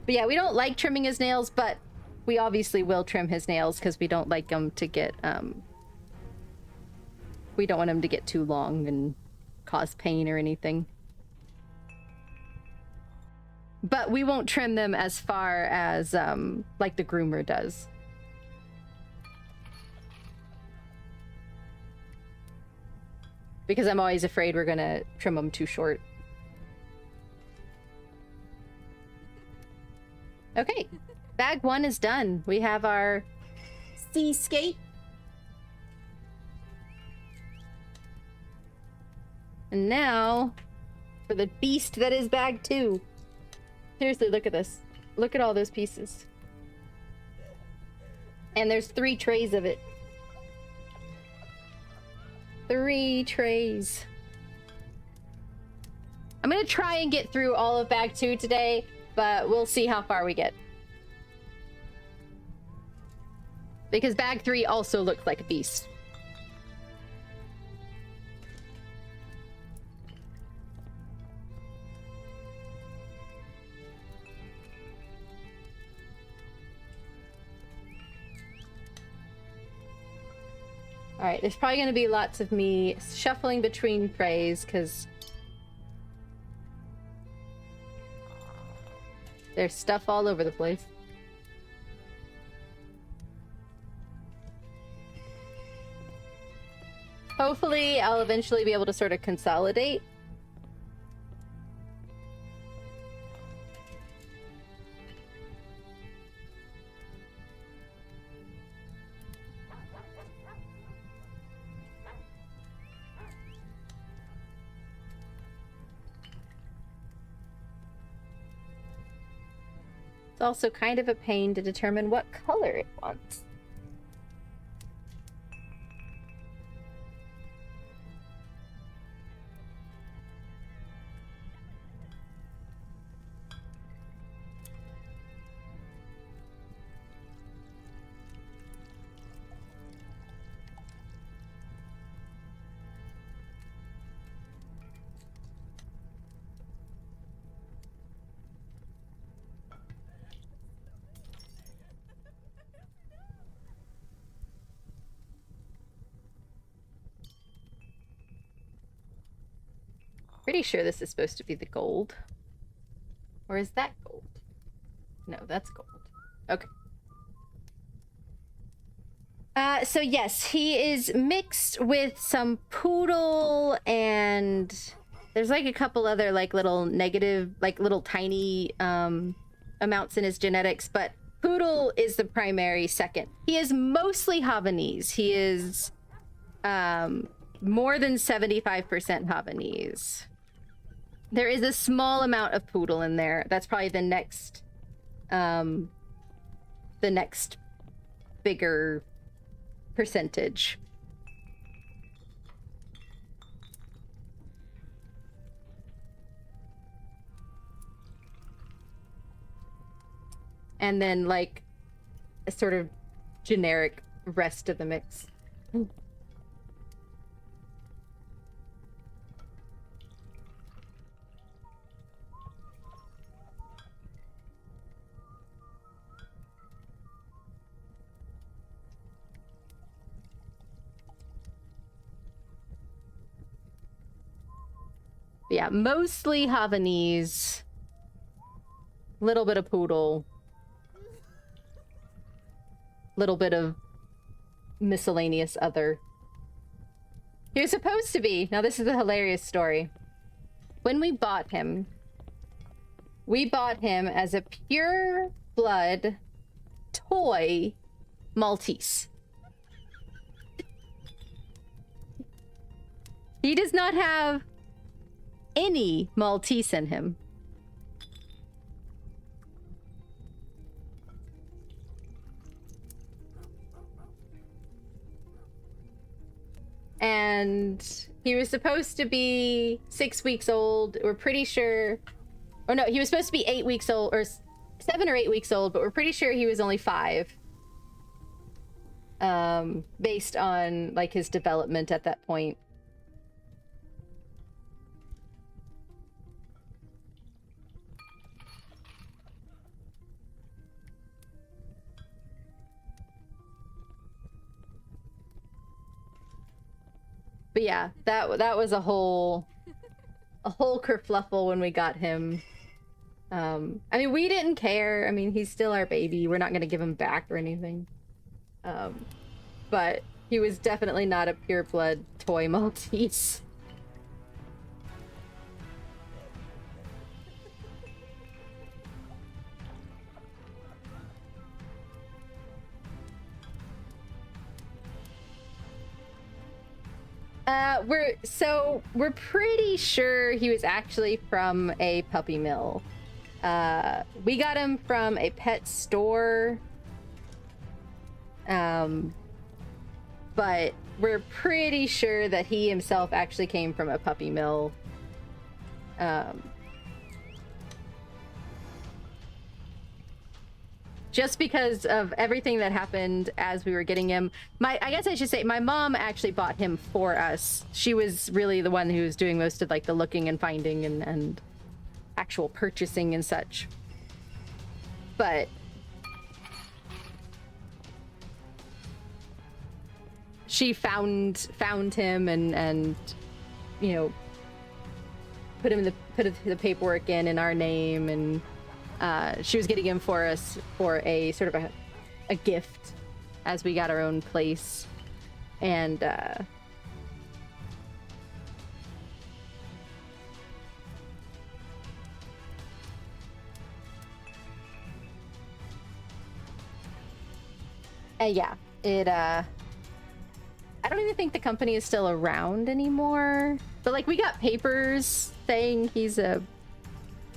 but yeah, we don't like trimming his nails, but we obviously will trim his nails because we don't like them to get, we don't want him to get too long and cause pain or anything. But we won't trim them as far as, like the groomer does. Because I'm always afraid we're gonna trim them too short. Okay, bag 1 is done. We have our seascape. And now, for the beast that is bag 2. Seriously, look at this. Look at all those pieces. And there's 3 trays of it. 3 trays. I'm gonna try and get through all of bag 2 today, but we'll see how far we get. Because bag 3 also looks like a beast. Alright, there's probably going to be lots of me shuffling between trays, because There's stuff all over the place. Hopefully, I'll eventually be able to sort of consolidate. It's also kind of a pain to determine what color it wants. Pretty sure this is supposed to be the gold. Or is that gold? No, that's gold. Okay. So yes, he is mixed with some poodle and there's like a couple other like little negative, like little tiny amounts in his genetics, but poodle is the primary second. He is mostly Havanese. He is more than 75% Havanese. There is a small amount of poodle in there. That's probably the next bigger percentage. And then like a sort of generic rest of the mix. Yeah, mostly Havanese. Little bit of poodle. Little bit of miscellaneous other. He was supposed to be. Now this is a hilarious story. When we bought him as a pure blood toy Maltese. He does not have any Maltese in him. And he was supposed to be 6 weeks old. We're pretty sure... Or no, he was supposed to be 8 weeks old, or 7 or 8 weeks old, but we're pretty sure he was only 5. Based on, like, his development at that point. But yeah, that was a whole kerfluffle when we got him. I mean, we didn't care. I mean, he's still our baby. We're not gonna give him back or anything. But he was definitely not a pure blood toy Maltese. We're pretty sure he was actually from a puppy mill. We got him from a pet store. But we're pretty sure that he himself actually came from a puppy mill. Just because of everything that happened as we were getting him. I guess I should say, my mom actually bought him for us. She was really the one who was doing most of like the looking and finding and actual purchasing and such. But she found him and you know, put the paperwork in our name and She was getting him for us for a sort of a gift as we got our own place. And yeah, it I don't even think the company is still around anymore. But like we got papers saying he's a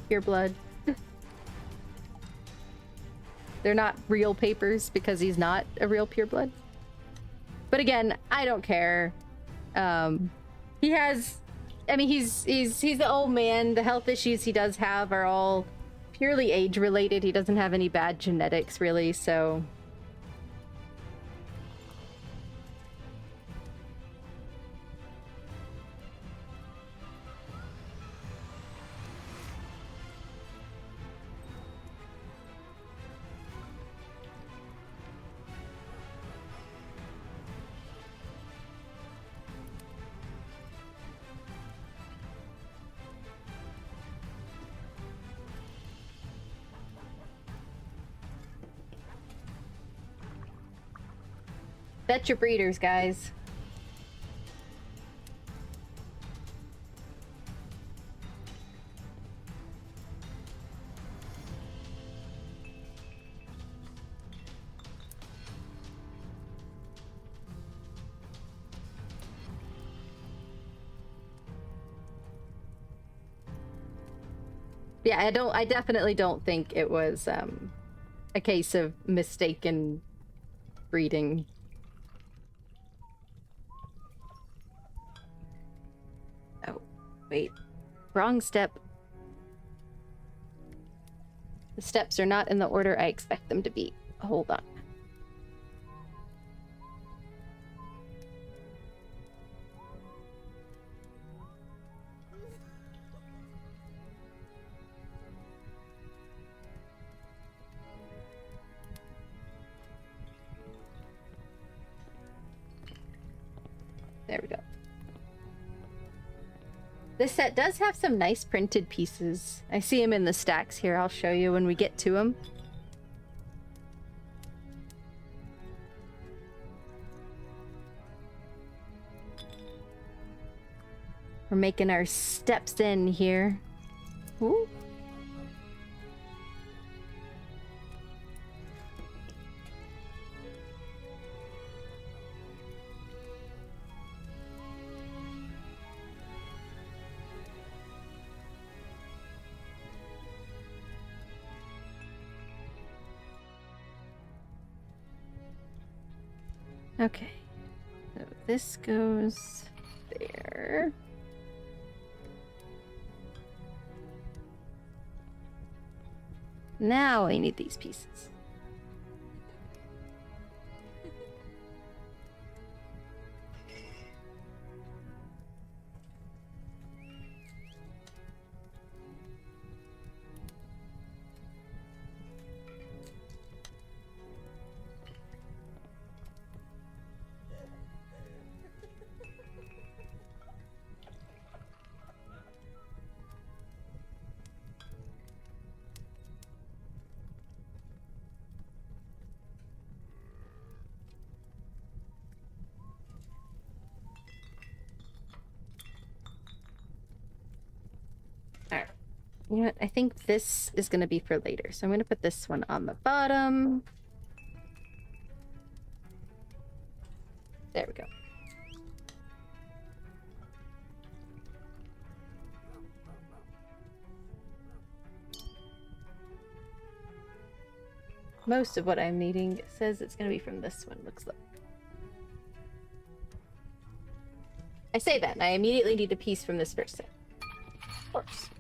pureblood. They're not real papers because he's not a real pureblood. But again, I don't care. He has, I mean, he's the old man. The health issues he does have are all purely age related. He doesn't have any bad genetics really, so. Bet your breeders, guys. Yeah, I definitely don't think it was a case of mistaken breeding. Oh, wait. Wrong step. The steps are not in the order I expect them to be. Hold on. There we go. This set does have some nice printed pieces. I see them in the stacks here. I'll show you when we get to them. We're making our steps in here. Ooh. Okay, so this goes there. Now I need these pieces. Alright. You know what? I think this is going to be for later. So I'm going to put this one on the bottom. There we go. Most of what I'm needing says it's going to be from this one, looks like. I say that, and I immediately need a piece from this first set. Of course.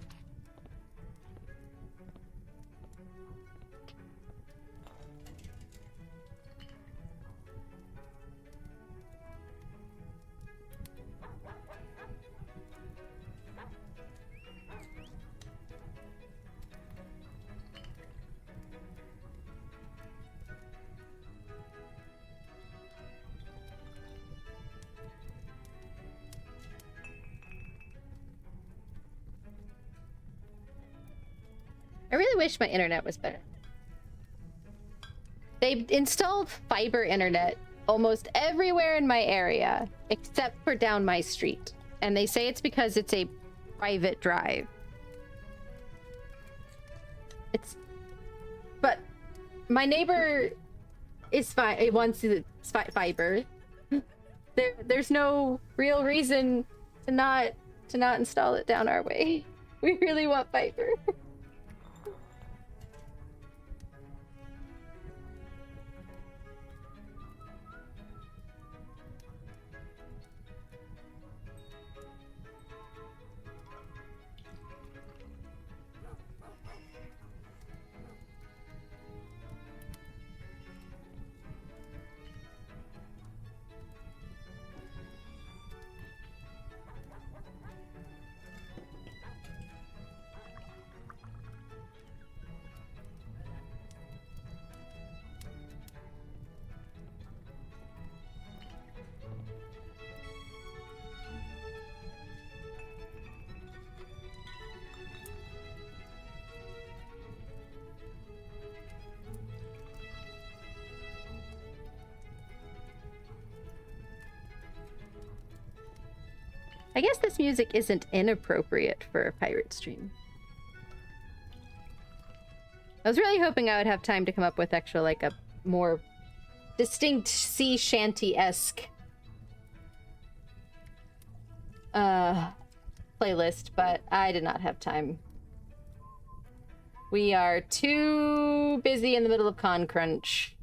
I really wish my internet was better. They've installed fiber internet almost everywhere in my area, except for down my street. And they say it's because it's a private drive. But my neighbor is fine. It wants the fiber. There's no real reason to not install it down our way. We really want fiber. I guess this music isn't inappropriate for a pirate stream. I was really hoping I would have time to come up with actual, like, a more distinct sea shanty-esque playlist, but I did not have time. We are too busy in the middle of con crunch.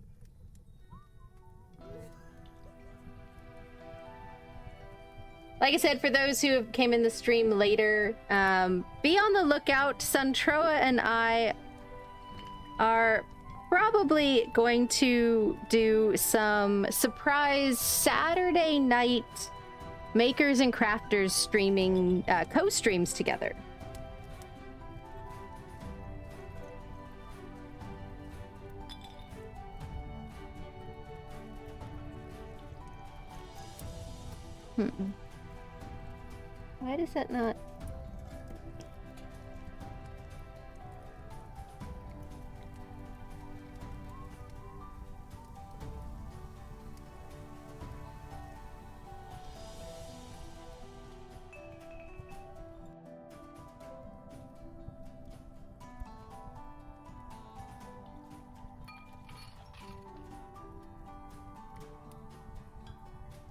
Like I said, for those who came in the stream later, be on the lookout. Suntroa and I are probably going to do some surprise Saturday night makers and crafters streaming, co-streams together. Why does that not...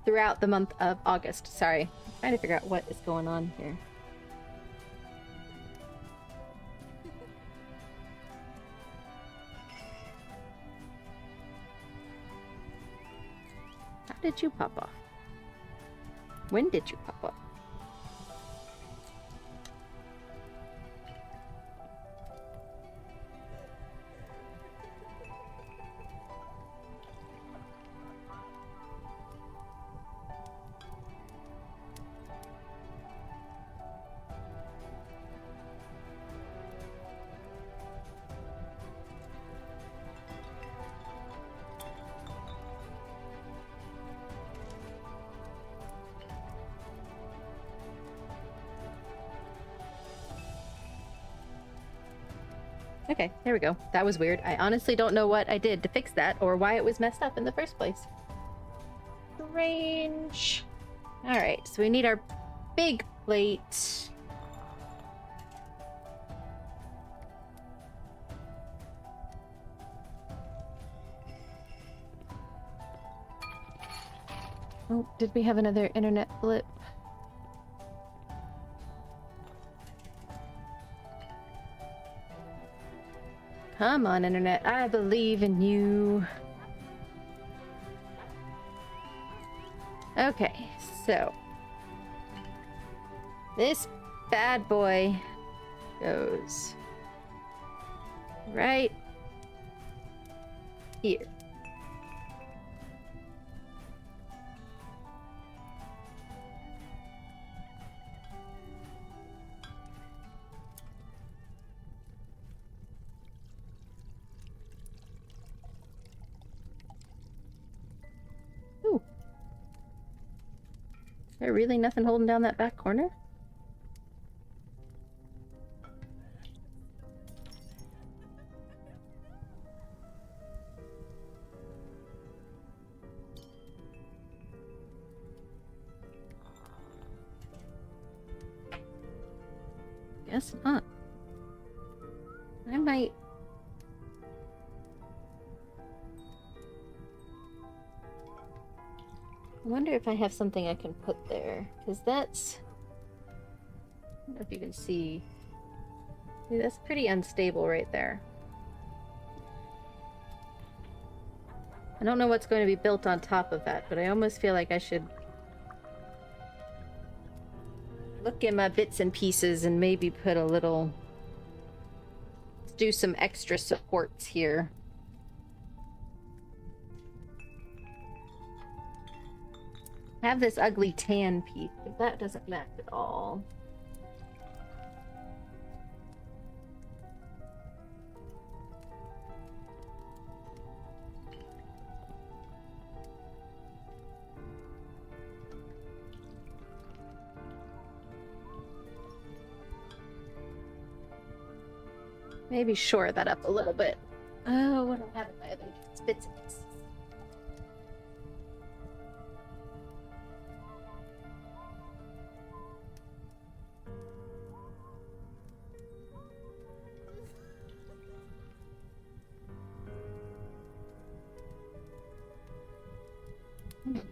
Throughout the month of August. Sorry. I'm trying to figure out what is going on here. How did you pop off? When did you pop off? Okay, there we go. That was weird. I honestly don't know what I did to fix that or why it was messed up in the first place. Range. All right, so we need our big plate. Oh, did we have another internet blip? Come on, internet. I believe in you. Okay, so this bad boy goes right here. Is there really nothing holding down that back corner? Guess not. I might... I wonder if I have something I can put there, because that's... I don't know if you can see. See, that's pretty unstable right there. I don't know what's going to be built on top of that, but I almost feel like I should look at my bits and pieces and maybe put a little... Let's do some extra supports here. I have this ugly tan piece, but that doesn't match at all. Maybe shore that up a little bit. Oh, what do I have in my other bits and pieces?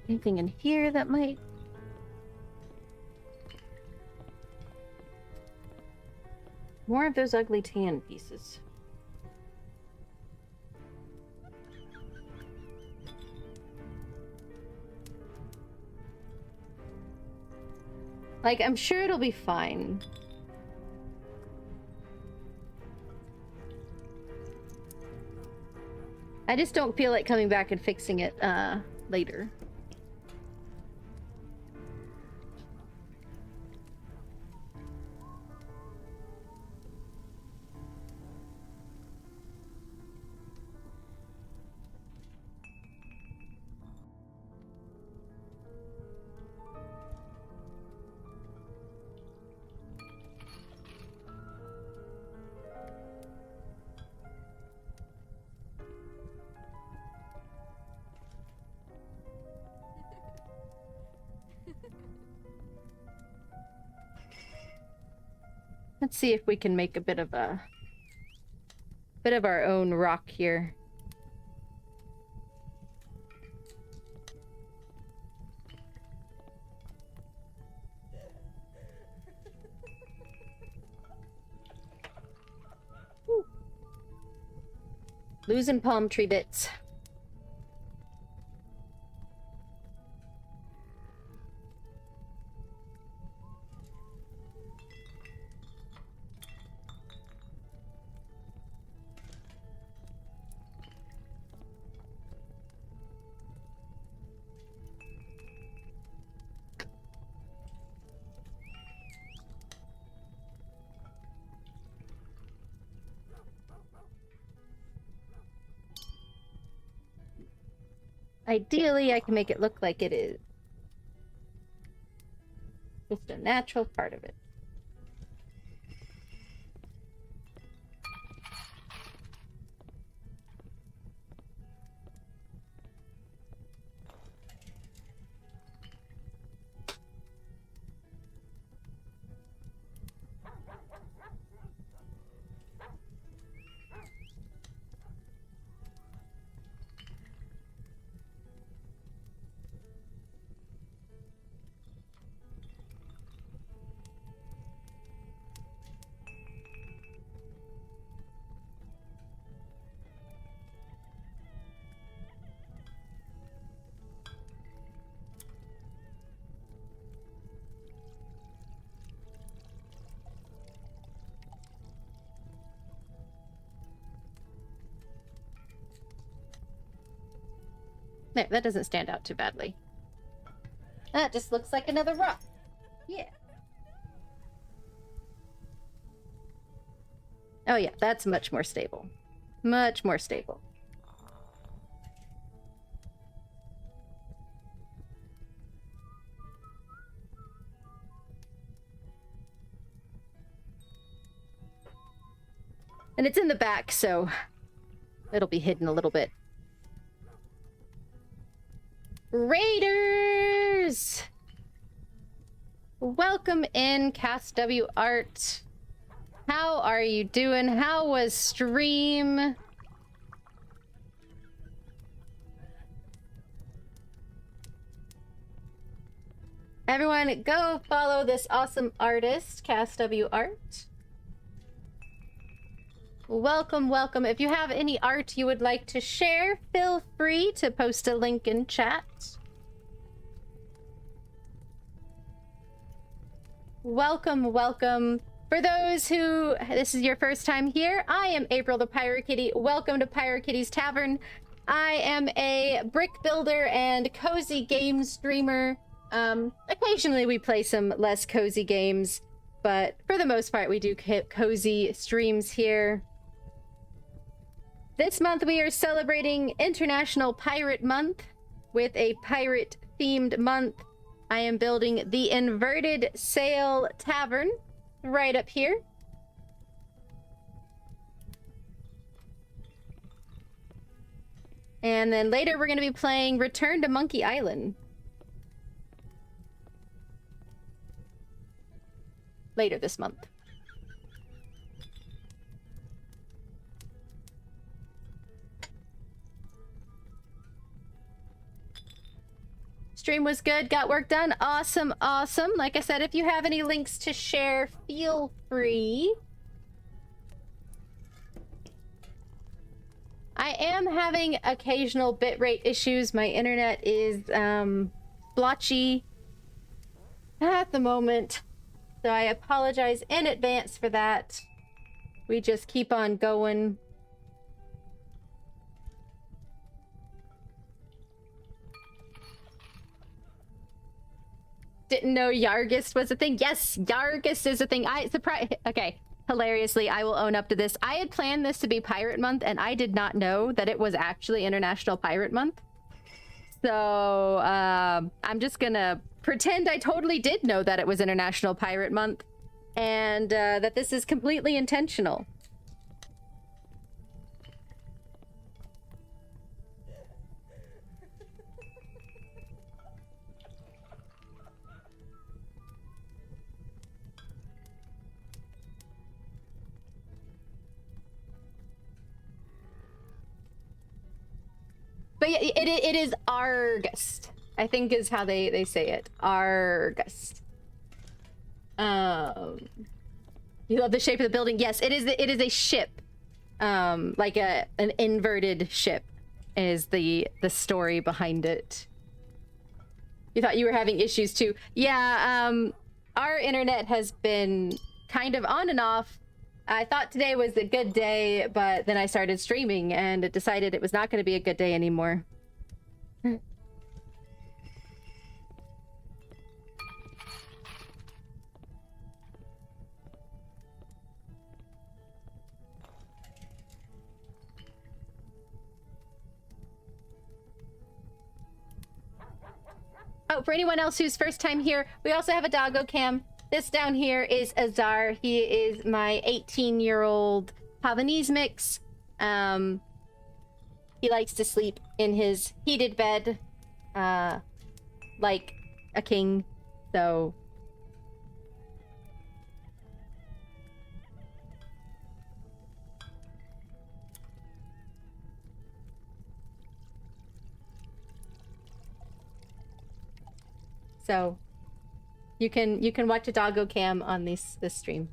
Anything in here that might... More of those ugly tan pieces. Like, I'm sure it'll be fine. I just don't feel like coming back and fixing it, later. Let's see if we can make a bit of our own rock here. Woo. Losing palm tree bits. Ideally, I can make it look like it is just a natural part of it. There, that doesn't stand out too badly. That just looks like another rock. Yeah. Oh yeah, that's much more stable. Much more stable. And it's in the back, so it'll be hidden a little bit. Raiders! Welcome in, Cast W Art. How are you doing? How was stream? Everyone, go follow this awesome artist, CastW Art. Welcome, welcome. If you have any art you would like to share, feel free to post a link in chat. Welcome, welcome. For those who this is your first time here, I am April the PyroKitty. Welcome to PyroKitty's Tavern. I am a brick builder and cozy game streamer. Occasionally we play some less cozy games, but for the most part we do cozy streams here. This month we are celebrating International Pirate Month with a pirate-themed month. I am building the Inverted Sail Tavern right up here. And then later we're going to be playing Return to Monkey Island. Later this month. Stream was good, got work done. Awesome, awesome. Like I said, if you have any links to share, feel free. I am having occasional bitrate issues. My internet is blotchy at the moment. So I apologize in advance for that. We just keep on going. Didn't know Yargist was a thing. Yes, Yargist is a thing. Okay, hilariously, I will own up to this. I had planned this to be Pirate Month, and I did not know that it was actually International Pirate Month. So, I'm just gonna pretend I totally did know that it was International Pirate Month, and that this is completely intentional. But yeah, it is Argust, I think is how they say it. Argust. You love the shape of the building? Yes, it is a ship. Like an inverted ship is the story behind it. You thought you were having issues too. Yeah, our internet has been kind of on and off. I thought today was a good day, but then I started streaming and it decided it was not going to be a good day anymore. Oh, for anyone else who's first time here, we also have a doggo cam. This down here is Azar. He is my 18-year-old Havanese mix. He likes to sleep in his heated bed, like a king, so... So... You can watch a doggo cam on this stream.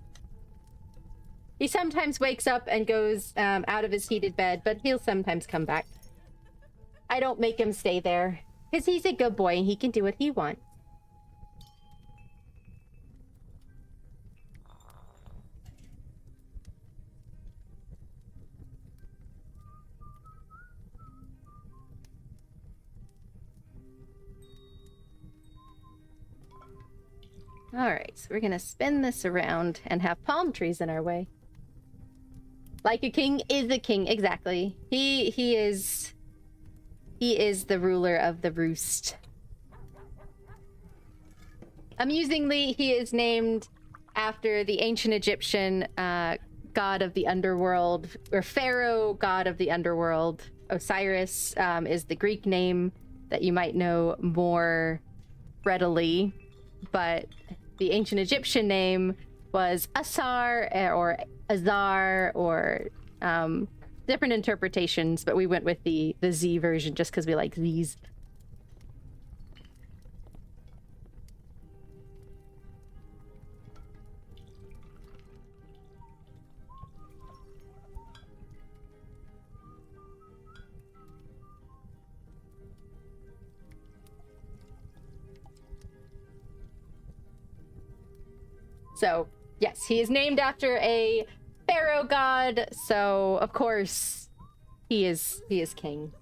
He sometimes wakes up and goes out of his heated bed, but he'll sometimes come back. I don't make him stay there, because he's a good boy and he can do what he wants. Alright, so we're gonna spin this around and have palm trees in our way. Like a king is a king, exactly. He is the ruler of the roost. Amusingly, he is named after the ancient Egyptian god of the underworld, or pharaoh god of the underworld. Osiris is the Greek name that you might know more readily, but the ancient Egyptian name was Asar or Azar or different interpretations, but we went with the Z version just because we like Z's. So, yes, he is named after a pharaoh god, so of course he is king.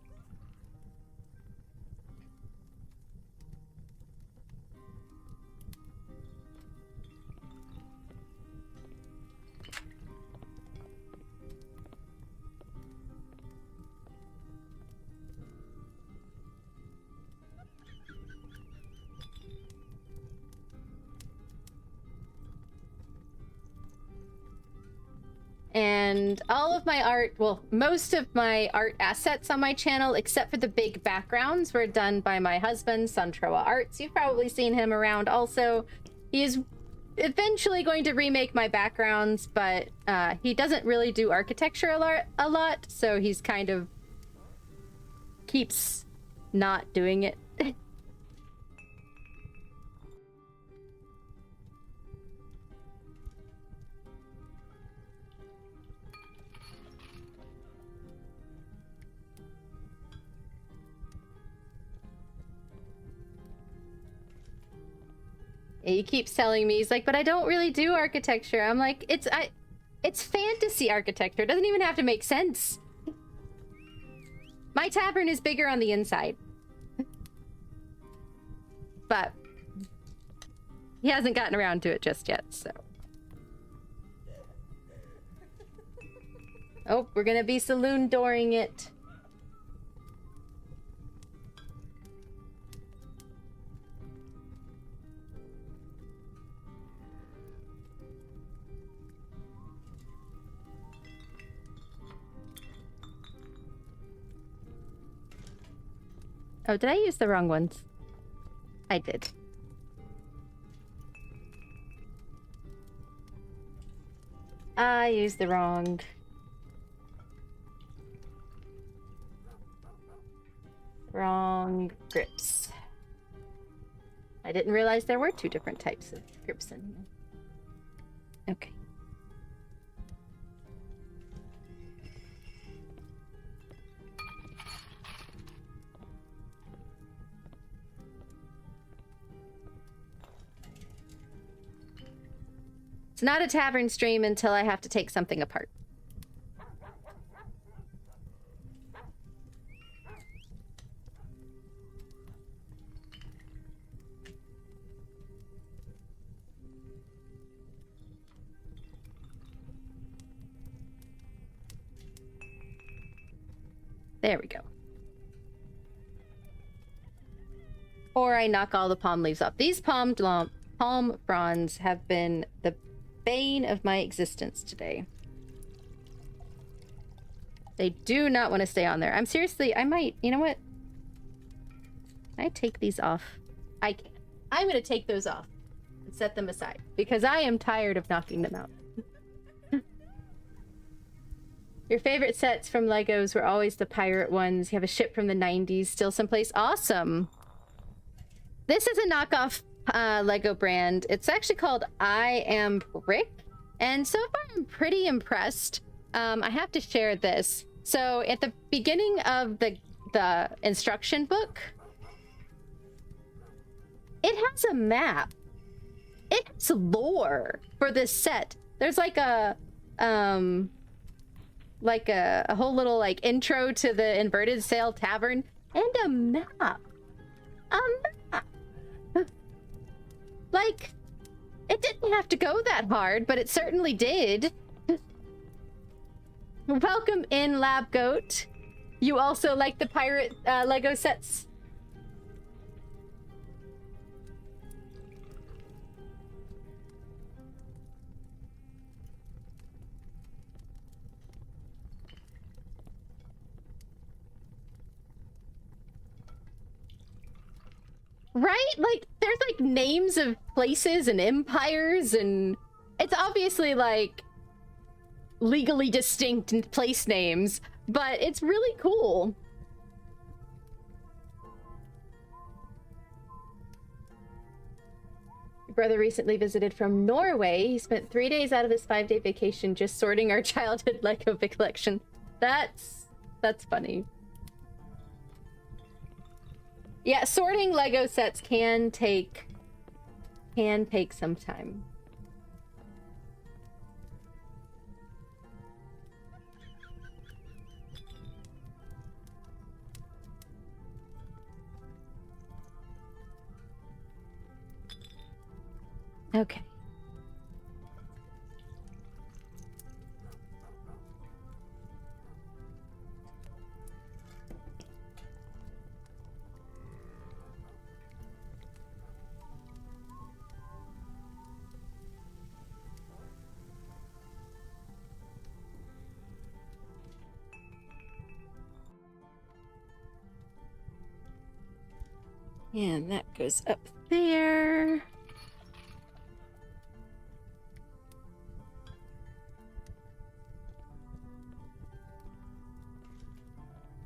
And all of my art, well, most of my art assets on my channel, except for the big backgrounds, were done by my husband, Suntroa Arts. You've probably seen him around also. He is eventually going to remake my backgrounds, but he doesn't really do architecture a lot, so he's kind of keeps not doing it. He keeps telling me, he's like, but I don't really do architecture. I'm like, it's fantasy architecture. It doesn't even have to make sense. My tavern is bigger on the inside. But he hasn't gotten around to it just yet, so. Oh, we're gonna be saloon dooring it. Oh, did I use the wrong ones? I did. I used the wrong grips. I didn't realize there were two different types of grips in here. Okay. It's not a tavern stream until I have to take something apart. There we go. Or I knock all the palm leaves off. These palm fronds have been the bane of my existence today. They do not want to stay on there. I might, you know what? Can I take these off? I can. I'm gonna take those off and set them aside because I am tired of knocking them out. Your favorite sets from Legos were always the pirate ones. You have a ship from the 90s still someplace. Awesome. This is a knockoff Lego brand. It's actually called I Am Brick, and so far I'm pretty impressed. I have to share this. So at the beginning of the instruction book, it has a map. It has lore for this set. There's like a whole little like intro to the Inverted Sail Tavern and a map. A map. Like, it didn't have to go that hard, but it certainly did. Welcome in, Lab Goat. You also like the pirate Lego sets? Right? Like, there's like names of places and empires and It's obviously like legally distinct place names, but it's really cool. Your brother recently visited from Norway. He spent 3 days out of his 5-day vacation just sorting our childhood Lego collection. That's funny. Yeah, sorting Lego sets can take some time. Okay. And that goes up there.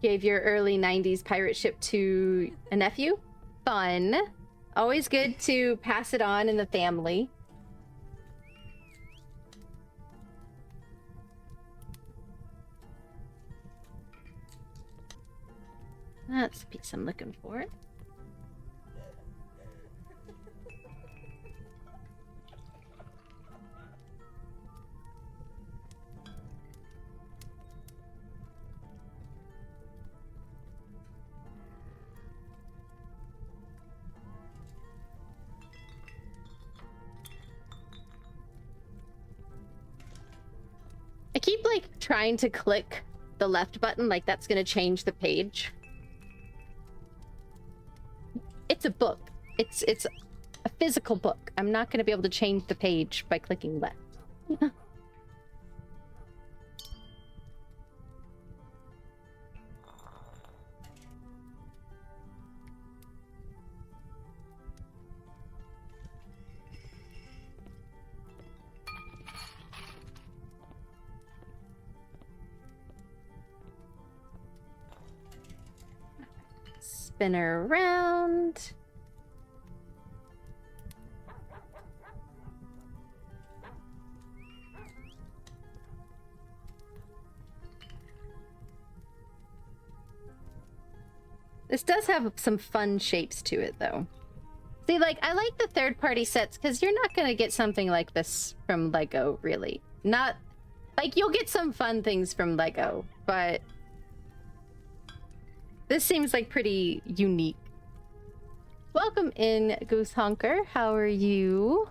Gave your early 90s pirate ship to a nephew? Fun. Always good to pass it on in the family. That's the piece I'm looking for. I keep like trying to click the left button like that's gonna change the page. It's a book. It's a physical book. I'm not gonna be able to change the page by clicking left. Spin her around. This does have some fun shapes to it, though. See, like, I like the third-party sets because you're not gonna get something like this from Lego, really. Not... Like, you'll get some fun things from Lego, but... This seems like pretty unique. Welcome in, Goose Honker. How are you?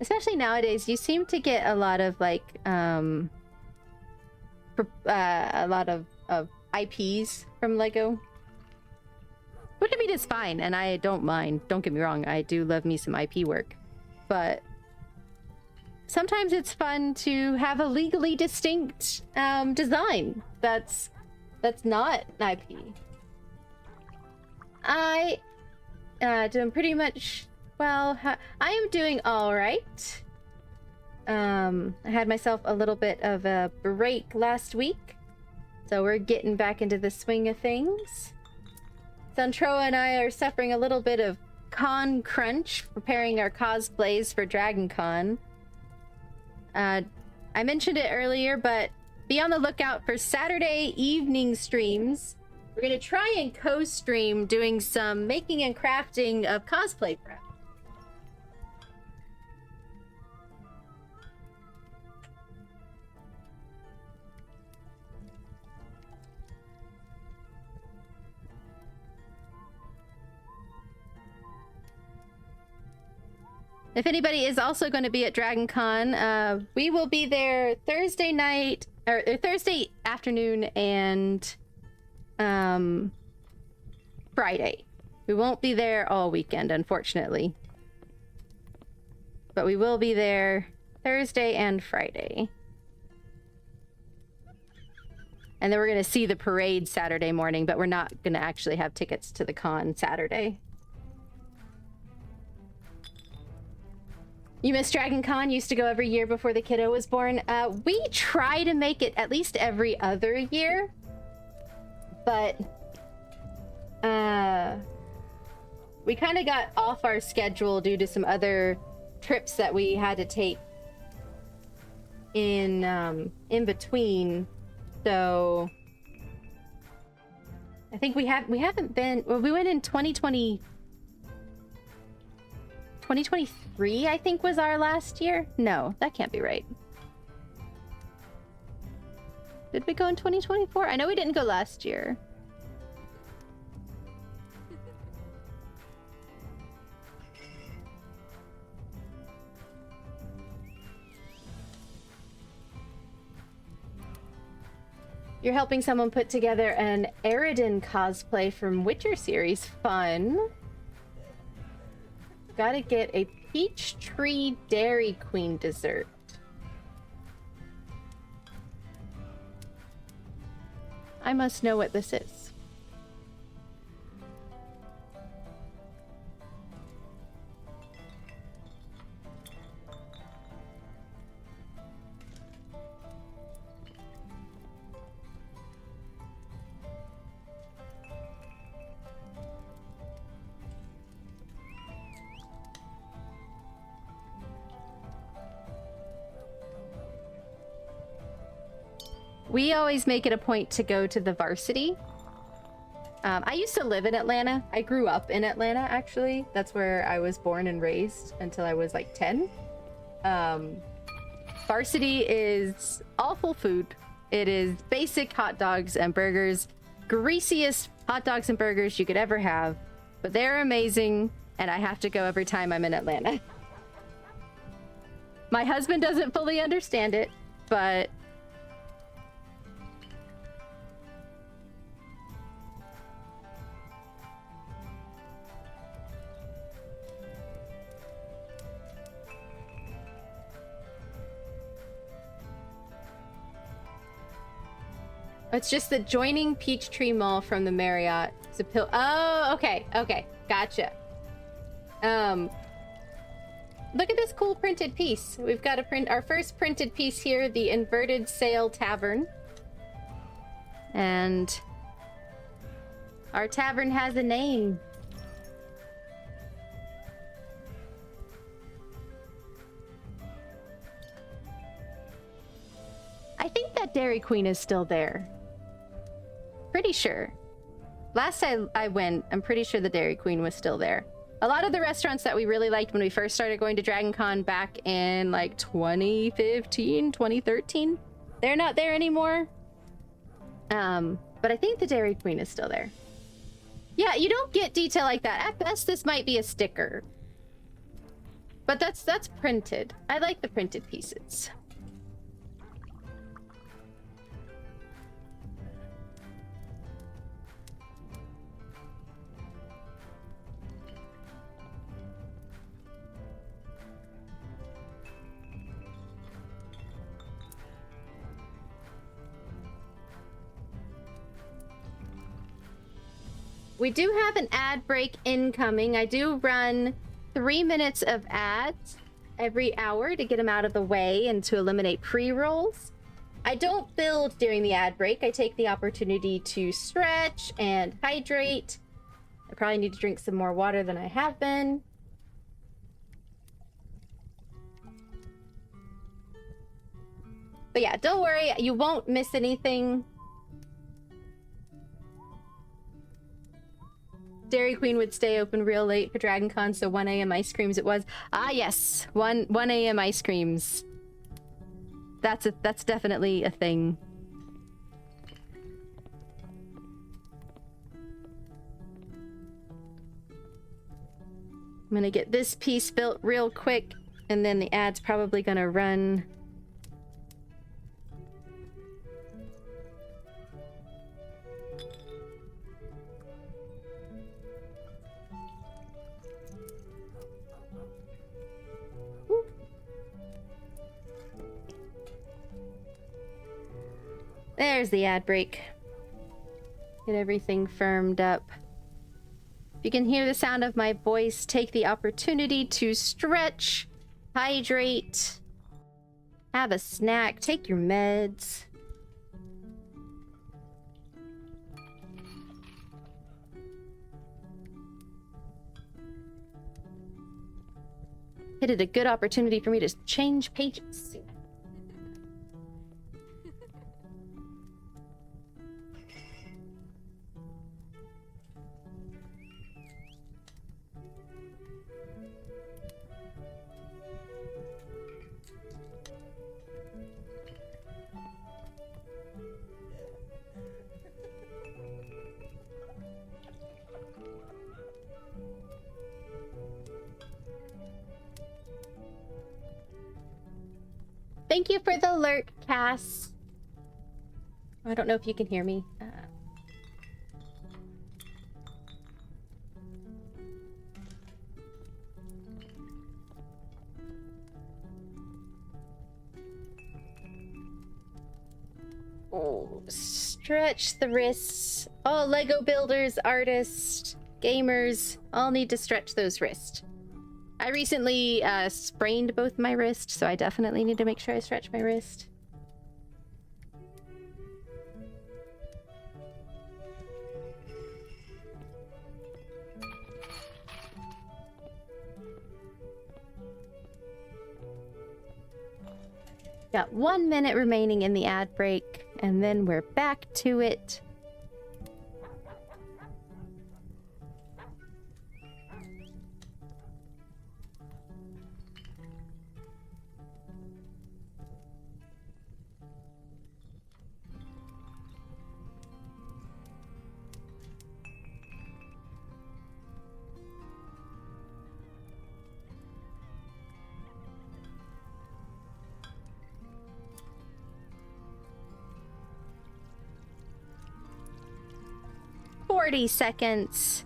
Especially nowadays, you seem to get a lot of like a lot of IPs from Lego. Which I mean is fine, and I don't mind. Don't get me wrong, I do love me some IP work. But sometimes it's fun to have a legally distinct design that's not an IP. I doing pretty much well. I am doing all right. I had myself a little bit of a break last week, so we're getting back into the swing of things. Suntroa and I are suffering a little bit of con crunch, preparing our cosplays for Dragon Con. I mentioned it earlier, but be on the lookout for Saturday evening streams. We're gonna try and co-stream doing some making and crafting of cosplay prep. If anybody is also going to be at Dragon Con, we will be there Thursday night, or Thursday afternoon and Friday. We won't be there all weekend, unfortunately. But we will be there Thursday and Friday. And then we're going to see the parade Saturday morning, but we're not going to actually have tickets to the con Saturday. You miss Dragon Con? Used to go every year before the kiddo was born. We try to make it at least every other year. But we kind of got off our schedule due to some other trips that we had to take in between. So I think we haven't been, well, we went in 2023, I think was our last year. No, that can't be right. Did we go in 2024? I know we didn't go last year. You're helping someone put together an Eridan cosplay from Witcher series. Fun. Gotta get a peach tree Dairy Queen dessert. I must know what this is. We always make it a point to go to the varsity. I used to live in Atlanta. I grew up in Atlanta, actually. That's where I was born and raised until I was like 10. Varsity is awful food. It is basic hot dogs and burgers. Greasiest hot dogs and burgers you could ever have. But they're amazing, and I have to go every time I'm in Atlanta. My husband doesn't fully understand it, but... It's just the joining Peachtree Mall from the Marriott. It's a pill. Oh, okay. Okay. Gotcha. Look at this cool printed piece. We've got our first printed piece here, the Inverted Sail Tavern. And our tavern has a name. I think that Dairy Queen is still there. Pretty sure. Last I went, I'm pretty sure the Dairy Queen was still there. A lot of the restaurants that we really liked when we first started going to Dragon Con back in like 2015, 2013, they're not there anymore. But I think the Dairy Queen is still there. Yeah, you don't get detail like that. At best, this might be a sticker. But that's printed. I like the printed pieces. We do have an ad break incoming. I do run 3 minutes of ads every hour to get them out of the way and to eliminate pre-rolls. I don't build during the ad break. I take the opportunity to stretch and hydrate. I probably need to drink some more water than I have been. But yeah, don't worry. You won't miss anything. Dairy Queen would stay open real late for Dragon Con, so 1 a.m. ice creams it was. Ah, yes. 1 a.m. ice creams. That's definitely a thing. I'm gonna get this piece built real quick, and then the ad's probably gonna run. There's the ad break. Get everything firmed up. If you can hear the sound of my voice, take the opportunity to stretch, hydrate, have a snack, take your meds. Hit it a good opportunity for me to change pages. Thank you for the alert, Cass. I don't know if you can hear me. Oh, stretch the wrists. All Lego builders, artists, gamers all need to stretch those wrists. I recently sprained both my wrists, so I definitely need to make sure I stretch my wrist. Got 1 minute remaining in the ad break, and then we're back to it. Seconds.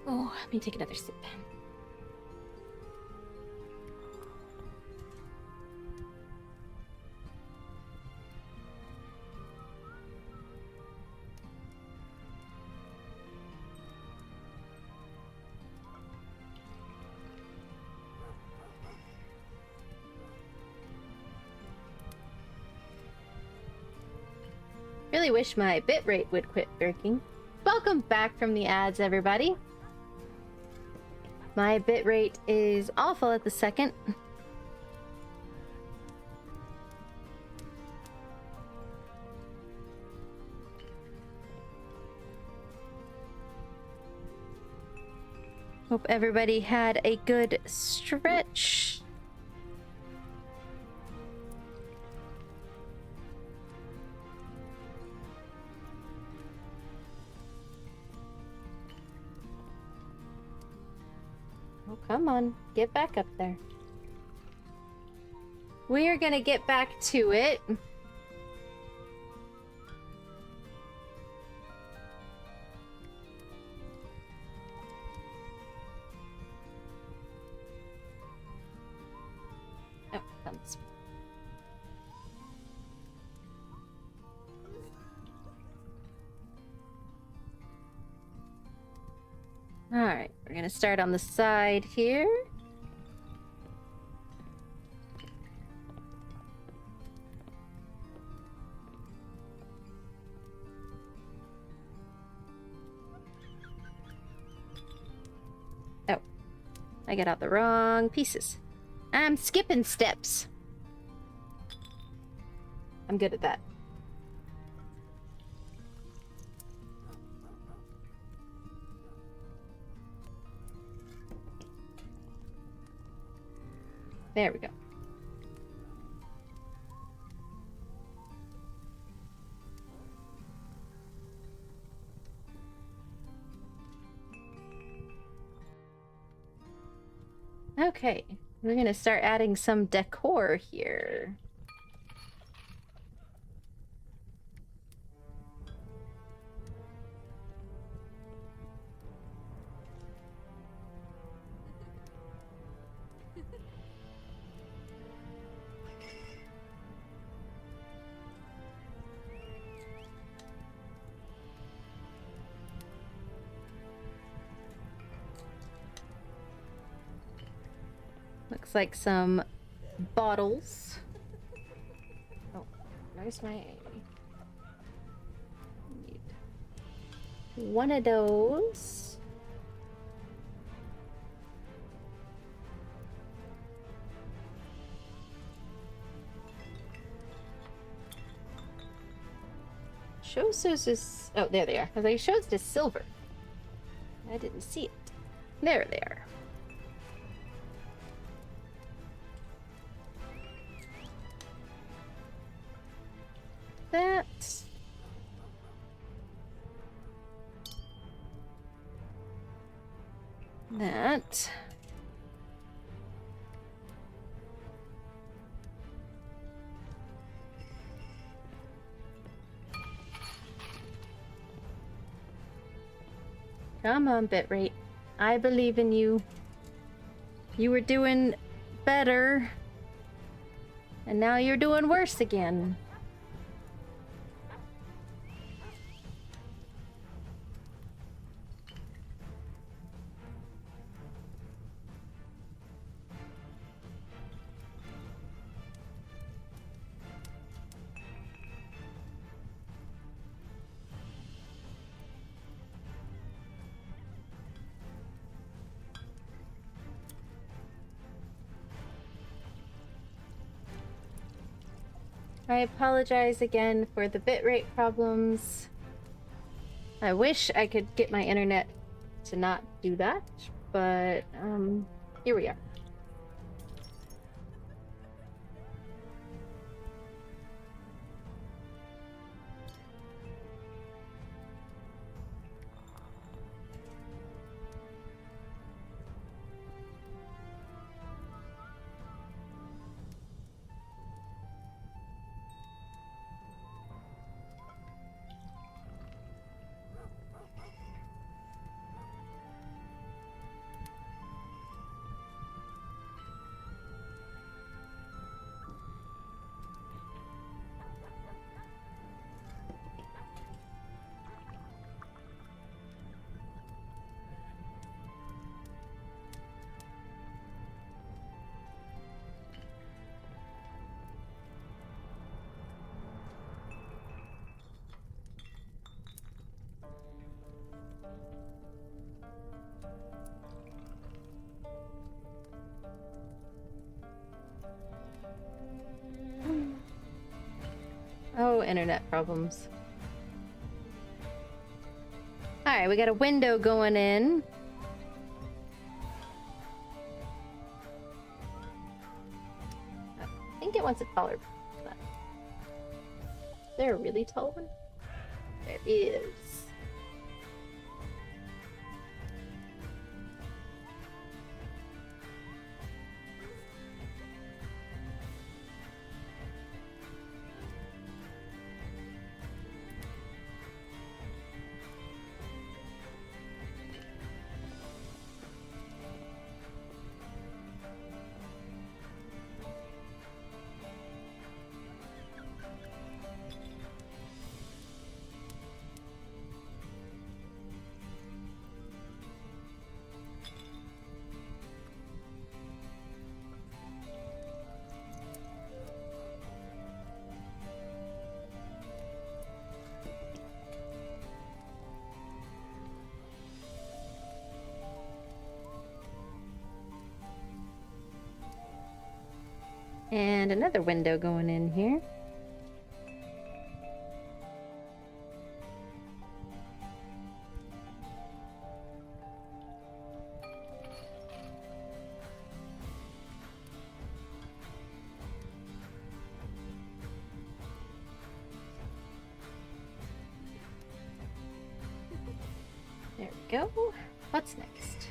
Oh, let me take another sip. Really wish my bitrate would quit working. Welcome back from the ads, everybody. My bitrate is awful at the second. Hope everybody had a good stretch. Oh, come on. Get back up there. We are gonna get back to it. Oh, thumbs. All right, we're gonna start on the side here. Oh, I got out the wrong pieces. I'm skipping steps. I'm good at that. There we go. Okay, we're gonna start adding some decor here. Looks like some bottles. Oh, where's my... Need one of those. Shows us this... Oh, there they are. I was like, shows this silver. I didn't see it. There they are. That. That. Come on, bitrate. I believe in you. You were doing better. And now you're doing worse again. I apologize again for the bitrate problems. I wish I could get my internet to not do that, but here we are. Oh, internet problems. Alright, we got a window going in. I think it wants it taller. Is there a really tall one? There is. And another window going in here. There we go. What's next?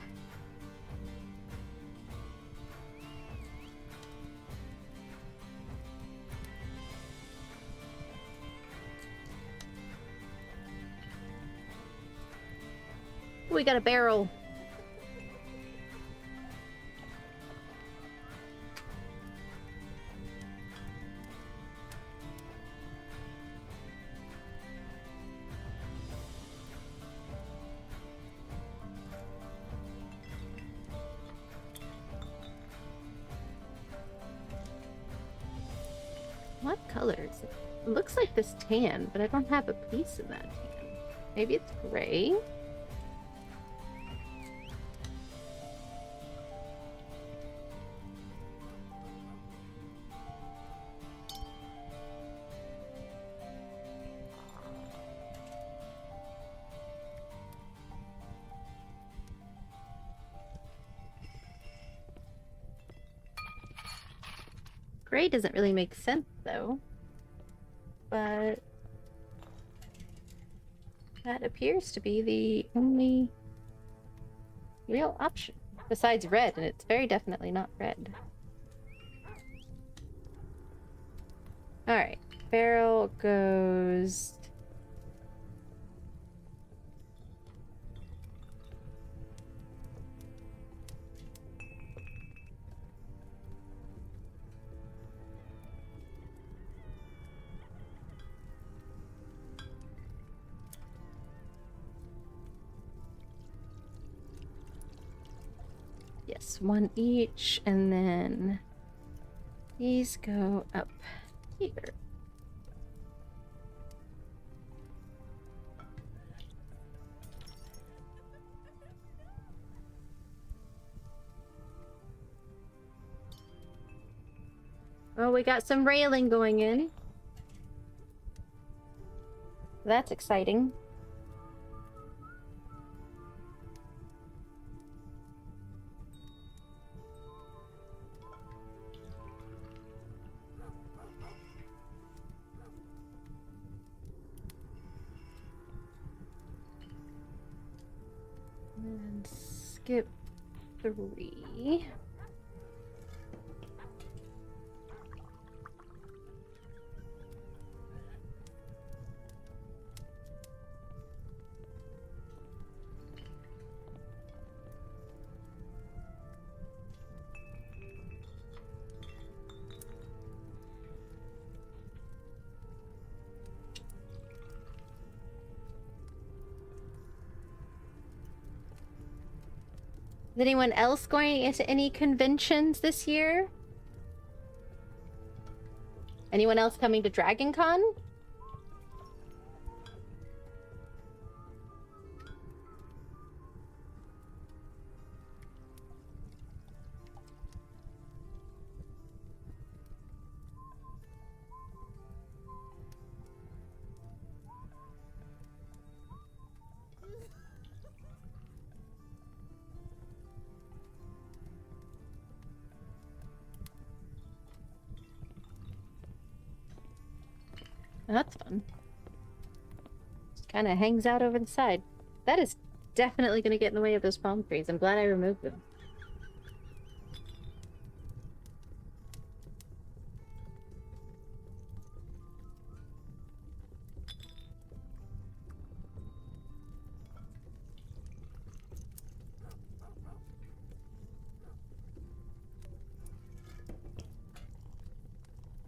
We got a barrel. What color is it? It looks like this tan, but I don't have a piece of that tan. Maybe it's gray? Gray doesn't really make sense, though. But that appears to be the only real option. Besides red, and it's very definitely not red. Alright, barrel goes... Yes, one each, and then these go up here. Oh, we got some railing going in. That's exciting. And skip 3. Is anyone else going into any conventions this year? Anyone else coming to Dragon Con? That's fun. Just kind of hangs out over the side. That is definitely going to get in the way of those palm trees. I'm glad I removed them.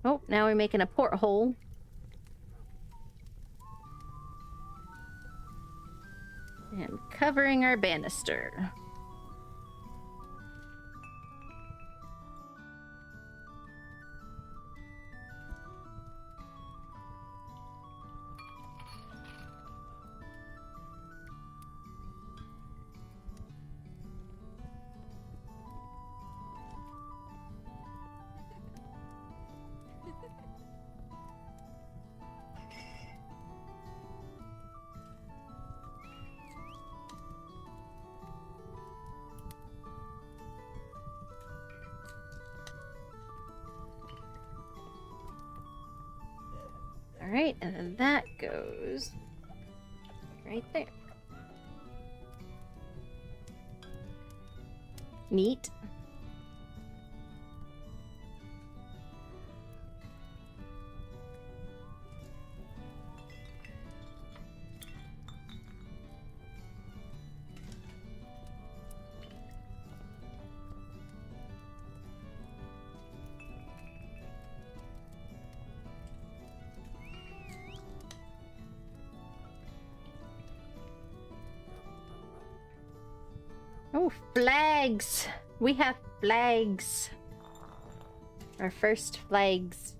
Oh, now we're making a porthole. And covering our banister. Alright, and then that goes right there. Neat. Oh, flags! We have flags. Our first flags.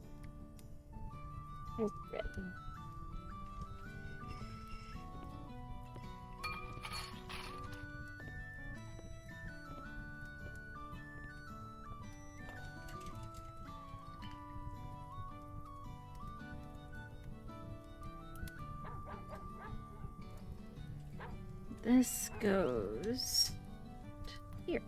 this goes here.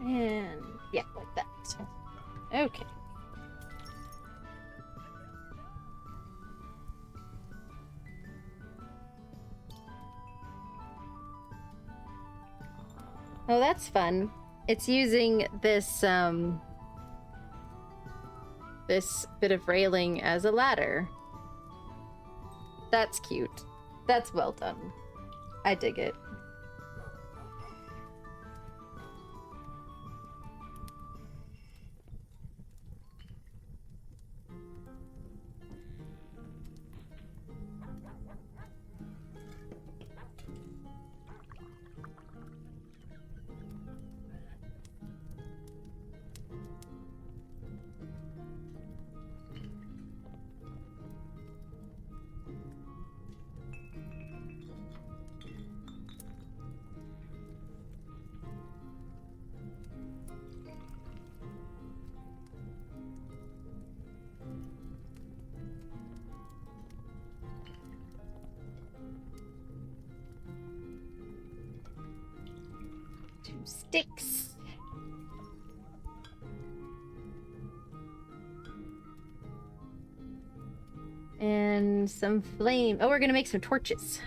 And yeah, like that. Okay. Oh, that's fun. It's using this this bit of railing as a ladder. That's cute. That's well done. I dig it. Sticks. And some flame. Oh, we're gonna make some torches.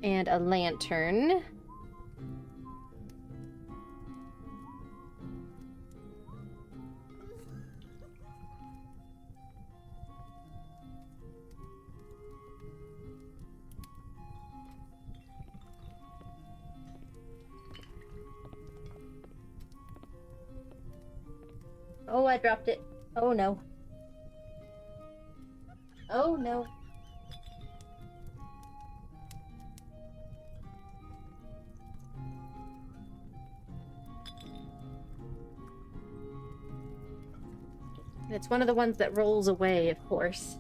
And a lantern. Oh, I dropped it. Oh no. Oh no. It's one of the ones that rolls away, of course.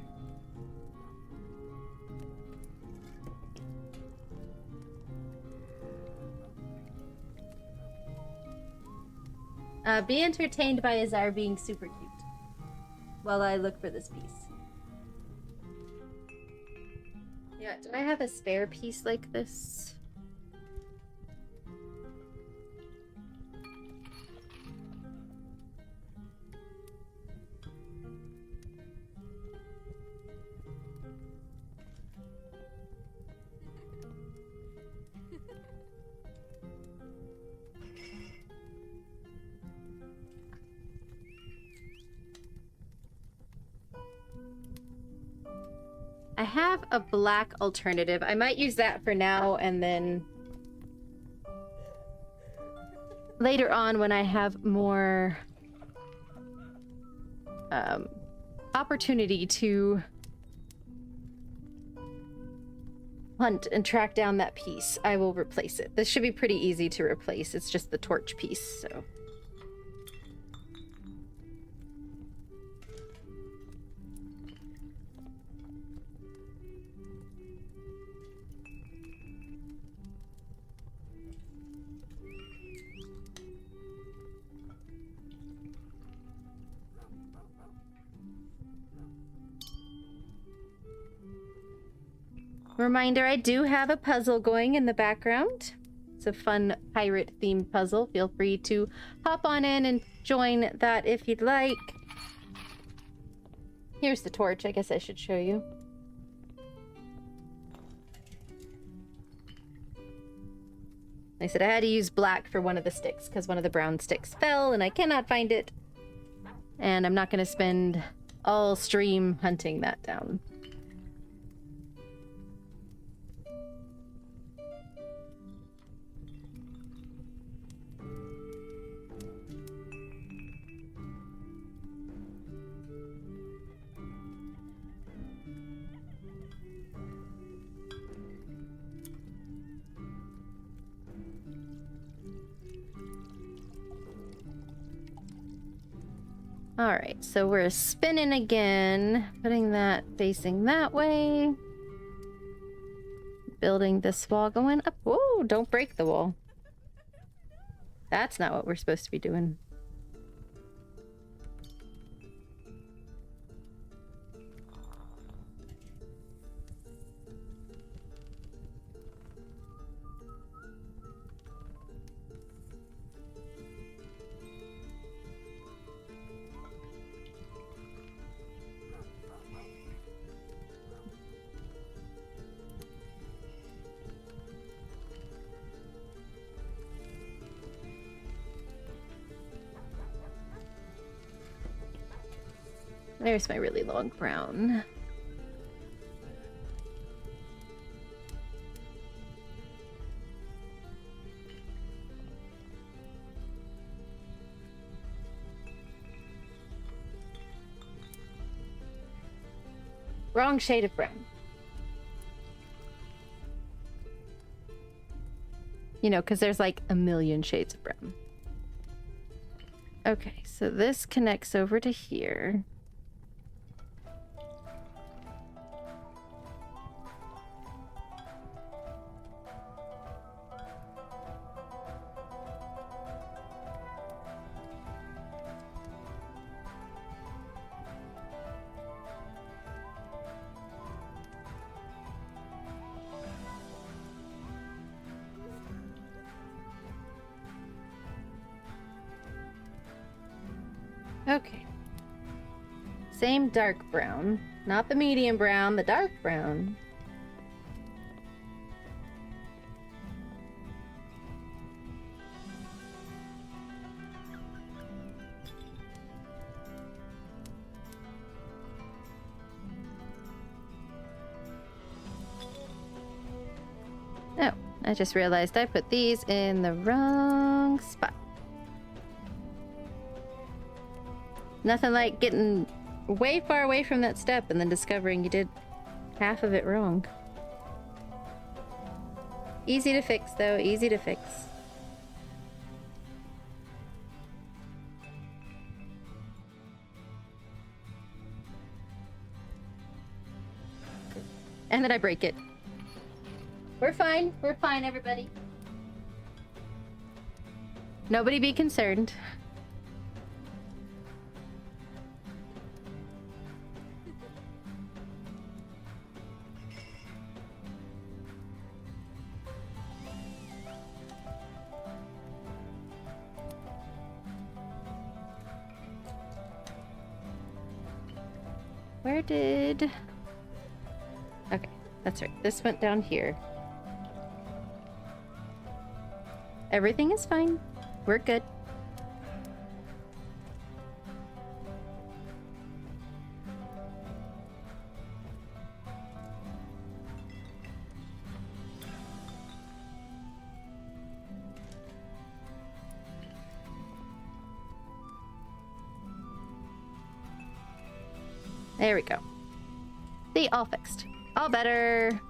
Be entertained by Azar being super cute while I look for this piece. Yeah, do I have a spare piece like this? I have a black alternative. I might use that for now, and then later on when I have more opportunity to hunt and track down that piece, I will replace it. This should be pretty easy to replace. It's just the torch piece, so... Reminder, I do have a puzzle going in the background. It's a fun pirate-themed puzzle. Feel free to hop on in and join that if you'd like. Here's the torch. I guess I should show you. I said I had to use black for one of the sticks because one of the brown sticks fell and I cannot find it. And I'm not going to spend all stream hunting that down. Alright, so we're spinning again. Putting that facing that way. Building this wall going up. Whoa, don't break the wall. That's not what we're supposed to be doing. There's my really long brown. Wrong shade of brown. You know, because there's like a million shades of brown. Okay, so this connects over to here. Okay. Same dark brown. Not the medium brown, the dark brown. Oh, I just realized I put these in the wrong spot. Nothing like getting way far away from that step and then discovering you did half of it wrong. Easy to fix, though. Easy to fix. And then I break it. We're fine. We're fine, everybody. Nobody be concerned. Where did... Okay, that's right. This went down here. Everything is fine. We're good. There we go. See, all fixed. All better.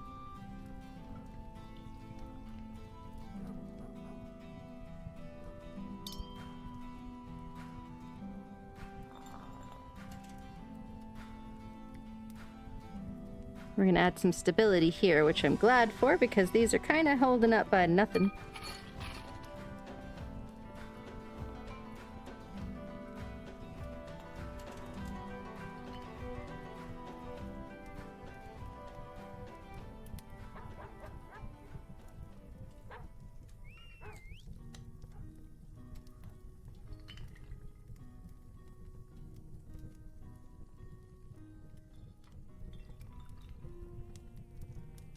We're gonna add some stability here, which I'm glad for because these are kind of holding up by nothing.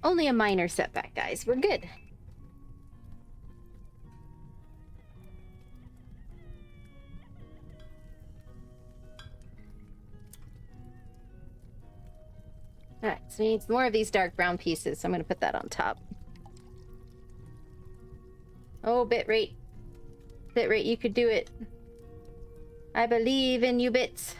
Only a minor setback, guys. We're good. Alright, so we need more of these dark brown pieces, so I'm going to put that on top. Oh, bitrate. Bitrate, you could do it. I believe in you, bits.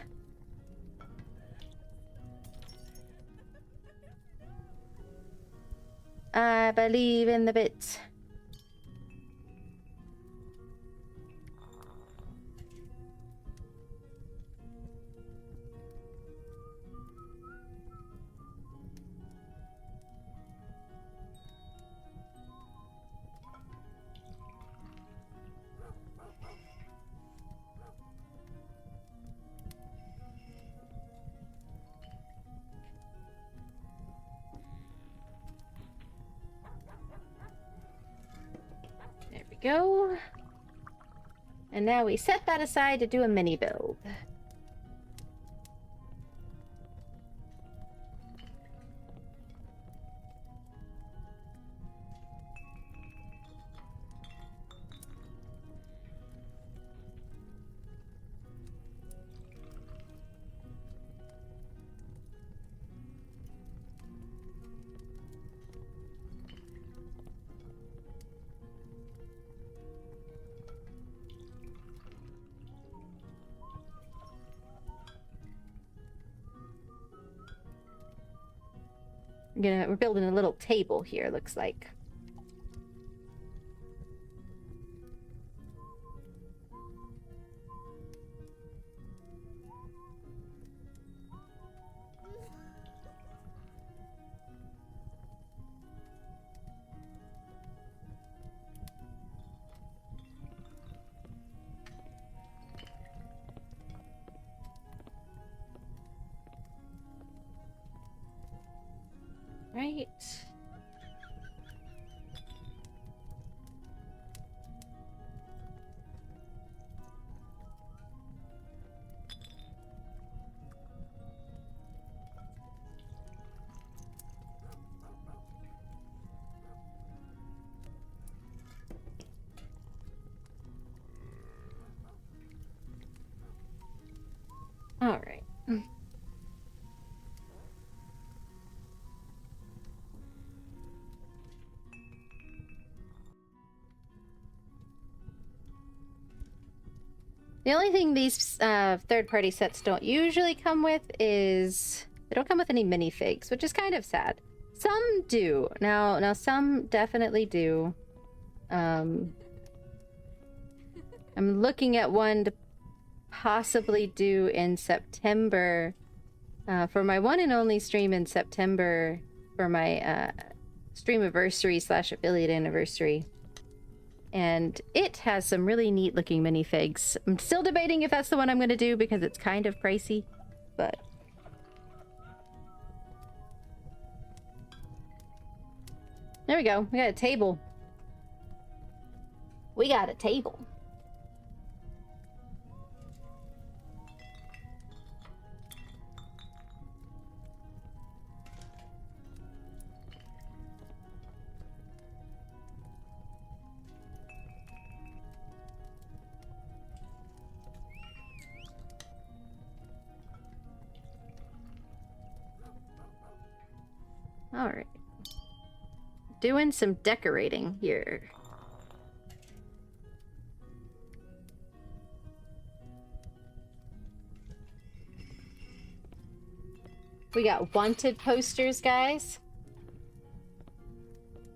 I believe in the bits. go. And now we set that aside to do a mini build. We're building a little table here, looks like. Right. All right. The only thing these third-party sets don't usually come with is they don't come with any minifigs, which is kind of sad. Some do. Now some definitely do. I'm looking at one to possibly do in September for my one and only stream in September for my streamiversary / affiliate anniversary. And it has some really neat looking minifigs. I'm still debating if that's the one I'm going to do because it's kind of pricey, but... There we go. We got a table. We got a table. All right. Doing some decorating here. We got wanted posters, guys.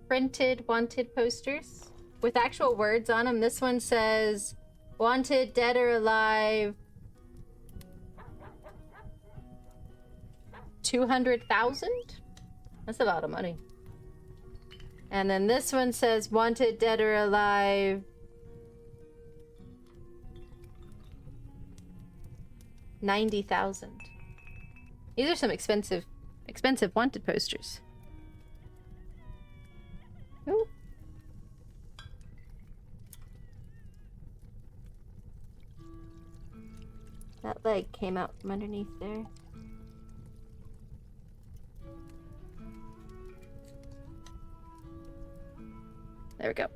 Printed wanted posters with actual words on them. This one says, wanted, dead or alive, 200,000? That's a lot of money. And then this one says, wanted, dead or alive, 90,000. These are some expensive wanted posters. Ooh. That leg came out from underneath there. There we go.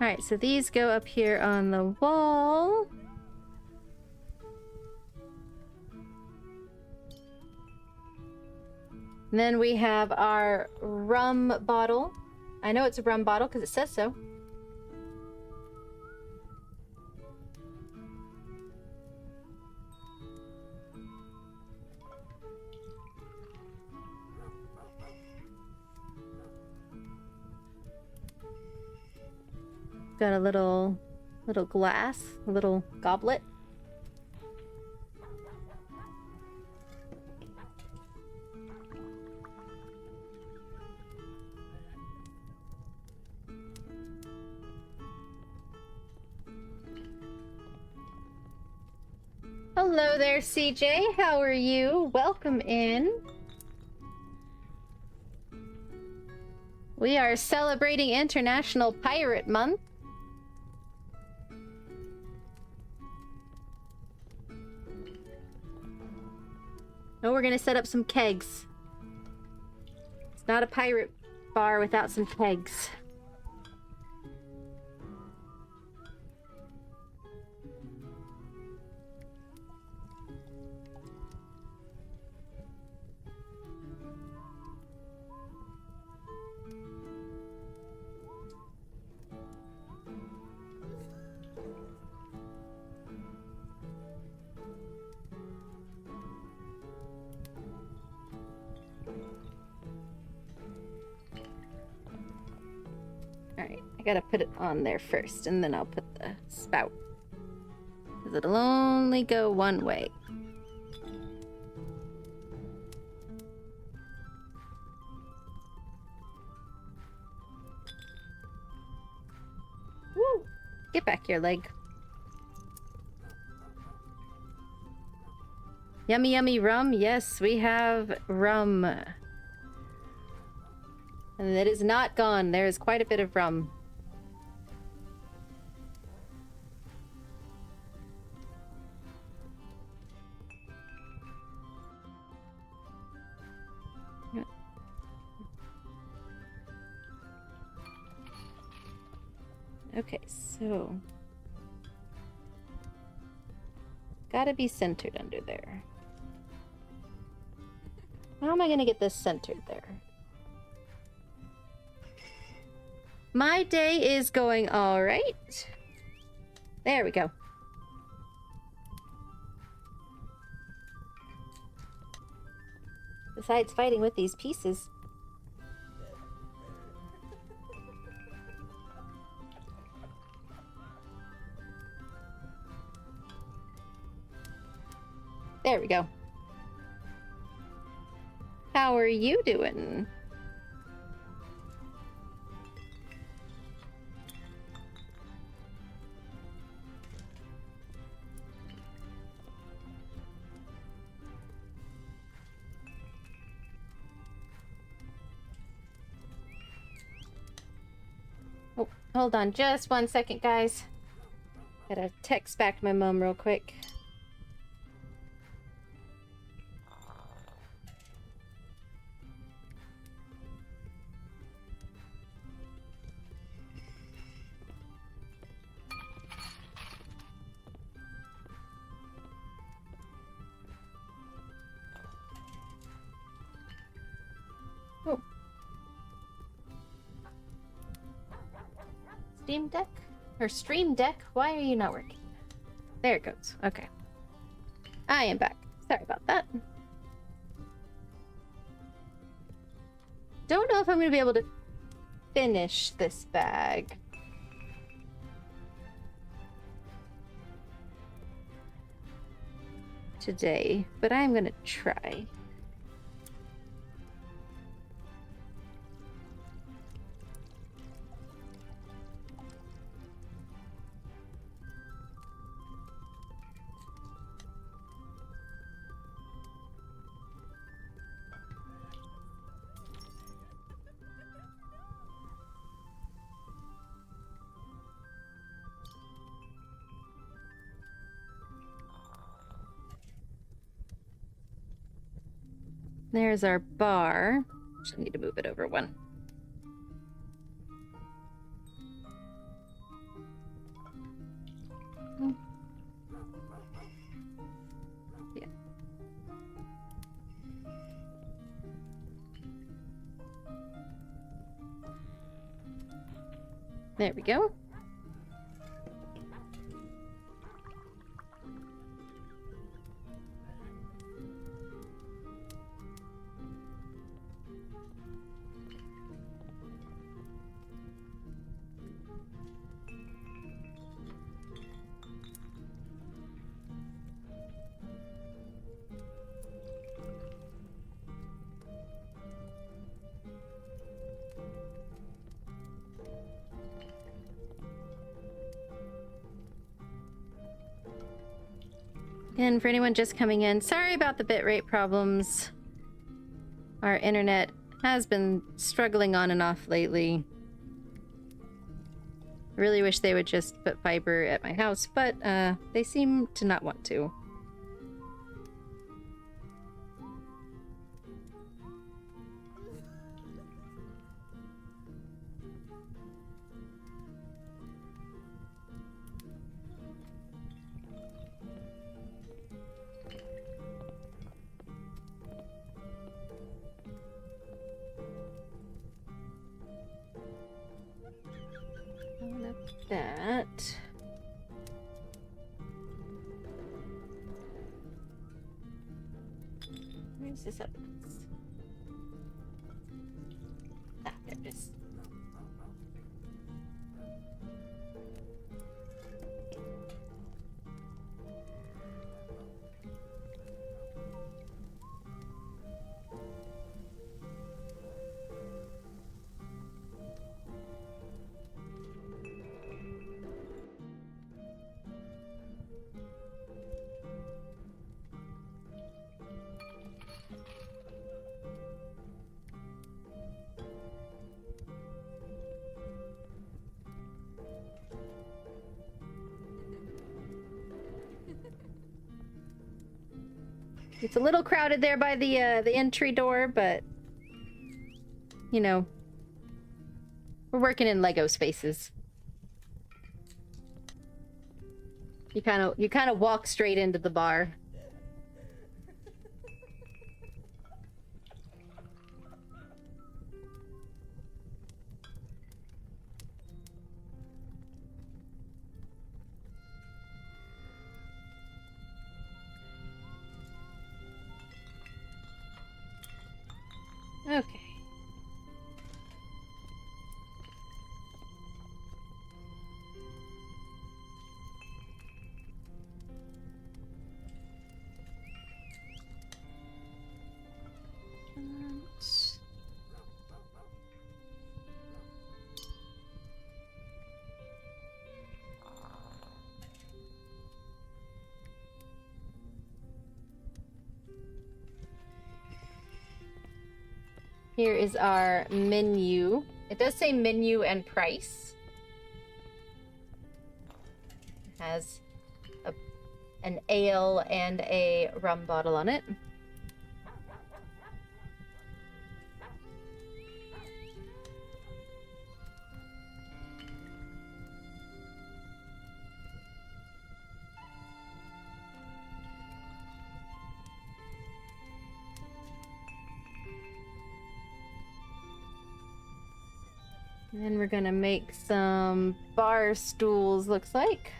Alright, so these go up here on the wall. And then we have our rum bottle. I know it's a rum bottle because it says so. Got a little glass, a little goblet. Hello there, CJ. How are you? Welcome in. We are celebrating International Pirate Month. Oh, we're gonna set up some kegs. It's not a pirate bar without some kegs. Alright, I gotta put it on there first, and then I'll put the spout. Because it'll only go one way. Woo! Get back here, leg. Yummy, yummy rum. Yes, we have rum. And it is not gone. There is quite a bit of rum. Okay, so... gotta be centered under there. How am I gonna get this centered there? My day is going all right. There we go. Besides fighting with these pieces. There we go. How are you doing? Oh, hold on just 1 second, guys. Gotta text back my mom real quick. Oh. Steam Deck? Or Stream Deck? Why are you not working? There it goes. Okay. I am back. Sorry about that. Don't know if I'm going to be able to finish this bag. Today, but I'm going to try. There's our bar. Just need to move it over one. Yeah. There we go. And for anyone just coming in, sorry about the bitrate problems. Our internet Has been struggling on and off lately. Really wish they would just put fiber at my house, but they seem to not want to. That. Where's this up? Ah, there it is. It's a little crowded there by the entry door, but you know, we're working in Lego spaces. You kind of walk straight into the bar. Okay. Here is our menu. It does say menu and price. It has an ale and a rum bottle on it. And we're gonna make some bar stools, looks like.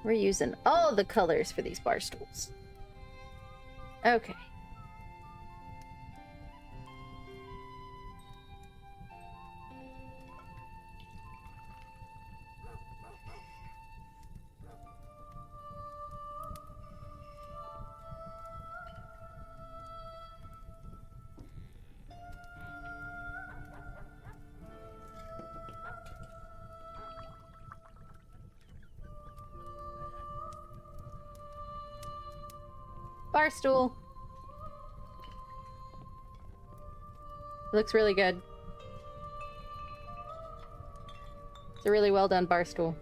We're using all the colors for these bar stools. Okay. Bar stool. Looks really good. It's a really well done bar stool.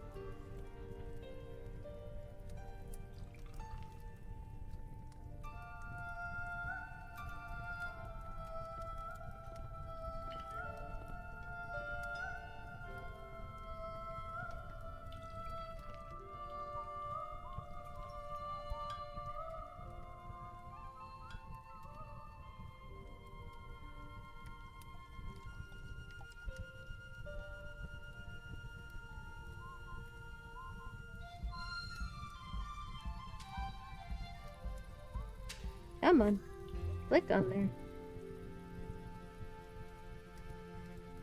Come on. Click on there.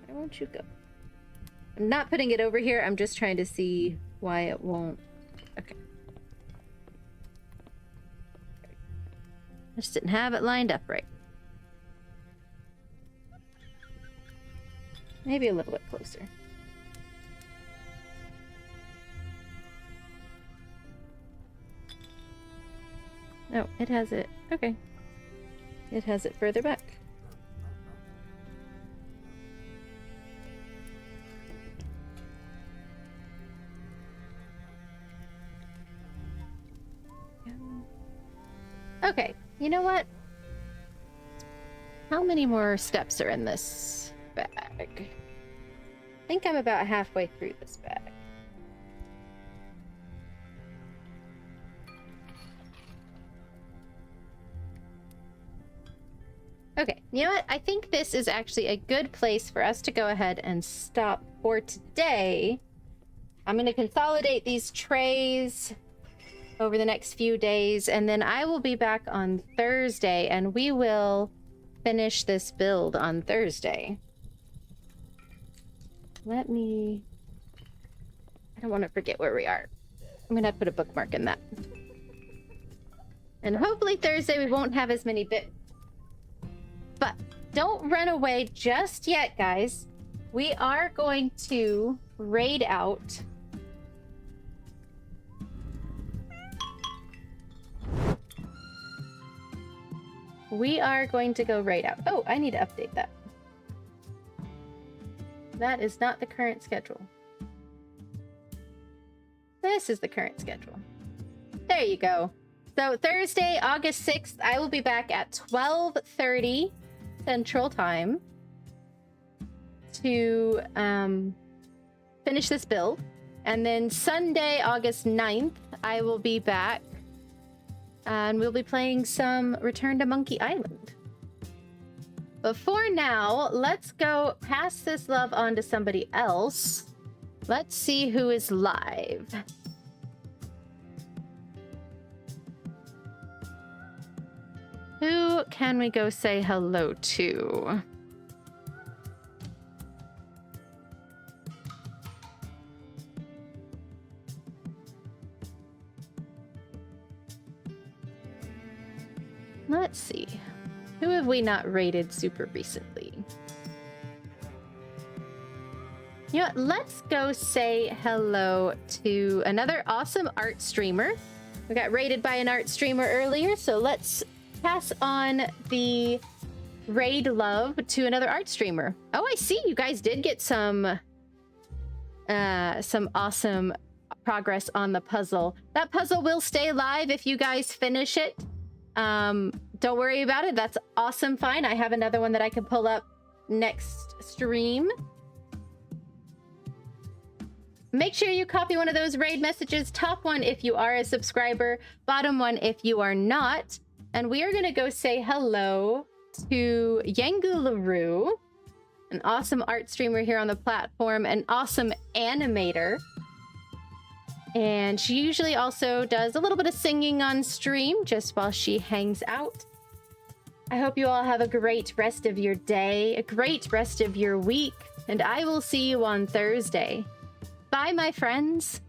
Why won't you go? I'm not putting it over here. I'm just trying to see why it won't. Okay. I just didn't have it lined up right. Maybe a little bit closer. Oh, it has it. Okay. It has it further back. Okay, you know what? How many more steps are in this bag? I think I'm about halfway through this bag. Okay, you know what? I think this is actually a good place for us to go ahead and stop for today. I'm going to consolidate these trays over the next few days, and then I will be back on Thursday, and we will finish this build on Thursday. I don't want to forget where we are. I'm going to put a bookmark in that. And hopefully Thursday we won't have as many bits. But don't run away just yet, guys. We are going to raid out. We are going to go raid out. Oh, I need to update that. That is not the current schedule. This is the current schedule. There you go. So Thursday, August 6th, I will be back at 12:30 Central Time to finish this build. And then Sunday, August 9th, I will be back and we'll be playing some Return to Monkey Island. But for now, let's go pass this love on to somebody else. Let's see who is live. Who can we go say hello to? Let's see. Who have we not rated super recently? You know what? Let's go say hello to another awesome art streamer. We got rated by an art streamer earlier, so let's pass on the raid love to another art streamer. Oh, I see. You guys did get some awesome progress on the puzzle. That puzzle will stay live if you guys finish it. Don't worry about it. That's awesome. Fine. I have another one that I can pull up next stream. Make sure you copy one of those raid messages. Top one if you are a subscriber, bottom one if you are not. And we are going to go say hello to Yangularu, an awesome art streamer here on the platform, an awesome animator. And she usually also does a little bit of singing on stream just while she hangs out. I hope you all have a great rest of your day, a great rest of your week, and I will see you on Thursday. Bye, my friends.